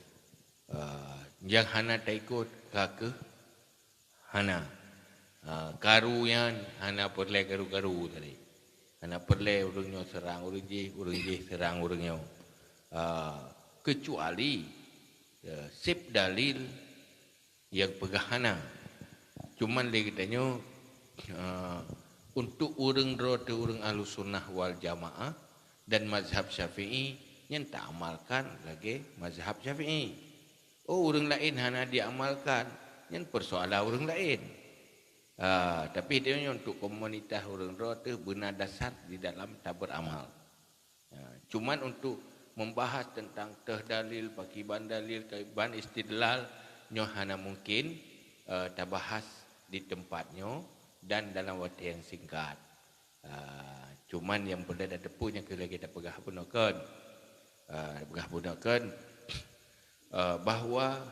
Yang hana tak ikut ke hana. Karu yang hana perle karu-karu tadi. Hana perle orangnya serang orang je serang orangnya. Kecuali sip dalil yang pegahana. Cuman dia katanya untuk orang rota orang Ahlus Sunnah wal Jamaah dan mazhab Syafi'i yang tak amalkan lagi mazhab Syafi'i. Oh, orang lain hana diamalkan, yang persoalan orang lain. Tapi dia untuk komunitas orang rota benar dasar di dalam tak beramal. Cuman untuk membahas tentang tahdalil, pakiban dalil, kaiban istidlal, nyo hana mungkin tak bahas di tempatnya dan dalam waktu yang singkat. Cuman yang boleh ada tepunya kalau kita pegah punakan bahawa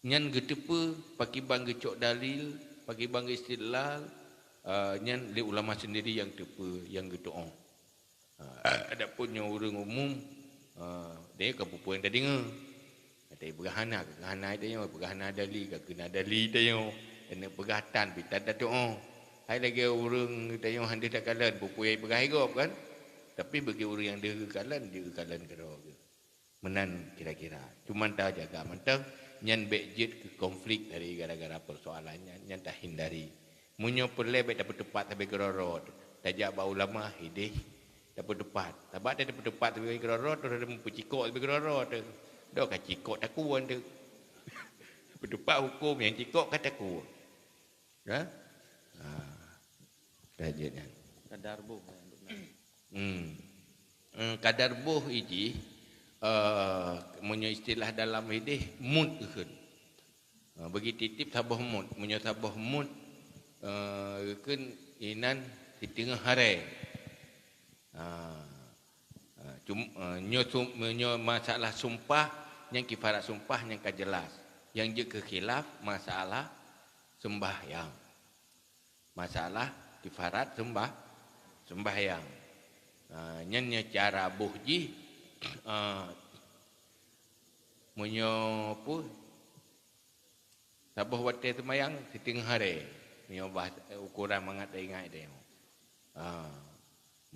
nyan getepa pakiban gecok dalil, pakiban istidlal, nyan li ulama sendiri yang tepa yang gedoa. Adapun yang orang umum dia kepupu yang dah dengar. Ada berhana dia berhana dali ke kena dali dia kena pegatan pita dah doa. Hai lagi orang dia hande dak kalan pupu yang berhigop kan. Tapi bagi orang yang dia kalan kero. Menan kira-kira. Cuman dah jaga mentang nyan bejit ke konflik dari gara-gara persoalannya nyan dah hindari. Munyo perle bet dapat tepat tapi gerorot. Tajak ba ulama hidih dapat tepat. Tabak dia dapat tepat tapi gerorot tu ada mempucikok tapi gerorot. Dah ka cikok takuan tu. Berdepat hukum yang cikok kata ku. Ya? Rajinnya. Kadar buh. Kadar buh ini punya istilah dalam ini mud ke. Bagi titip sabah mud, punya sabah mud kan inan di tengah hari. Nyo masalah sumpah yang kifarat sumpah yang jelas. Yang je kekhilaf masalah sembahyang. Masalah kifarat sembahyang. Nyen cara buhji munyo pu sabah wate sembahyang setengah hari. Munyo ukuran mangat ingat dia.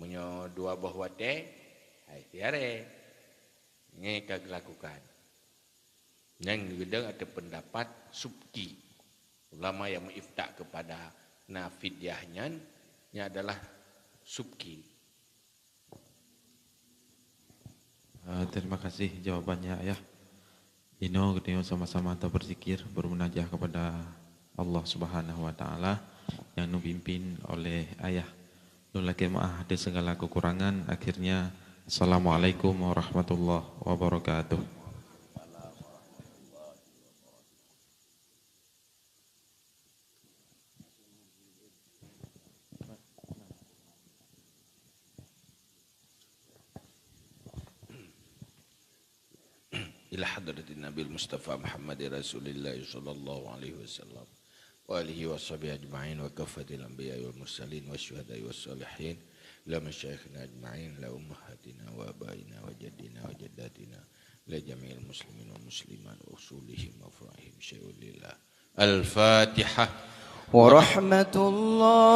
Munyo dua buah wate hai tiare. Ini kag lakukan. Yang gedang ada pendapat subki. Ulama yang mengiftak kepada nafidyahnya ini adalah subki. Terima kasih jawabannya ayah. Ino kita sama-sama kita berzikir bermunajah kepada Allah Subhanahu wa taala yang dipimpin oleh ayah. Nulake maaf ada segala kekurangan. Akhirnya assalamualaikum warahmatullahi wabarakatuh. إلى حضرة النبي المصطفى محمد رسول الله صلى الله عليه وسلم وآله وصحبه أجمعين وكافة الأنبياء والمرسلين والشهداء والصالحين إلى مشايخنا أجمعين إلى أمهاتنا وآبائنا وجدنا وجداتنا إلى جميع المسلمين والمسلمات وأصولهم وفرائهم شيء لله. الفاتحة ورحمة الله.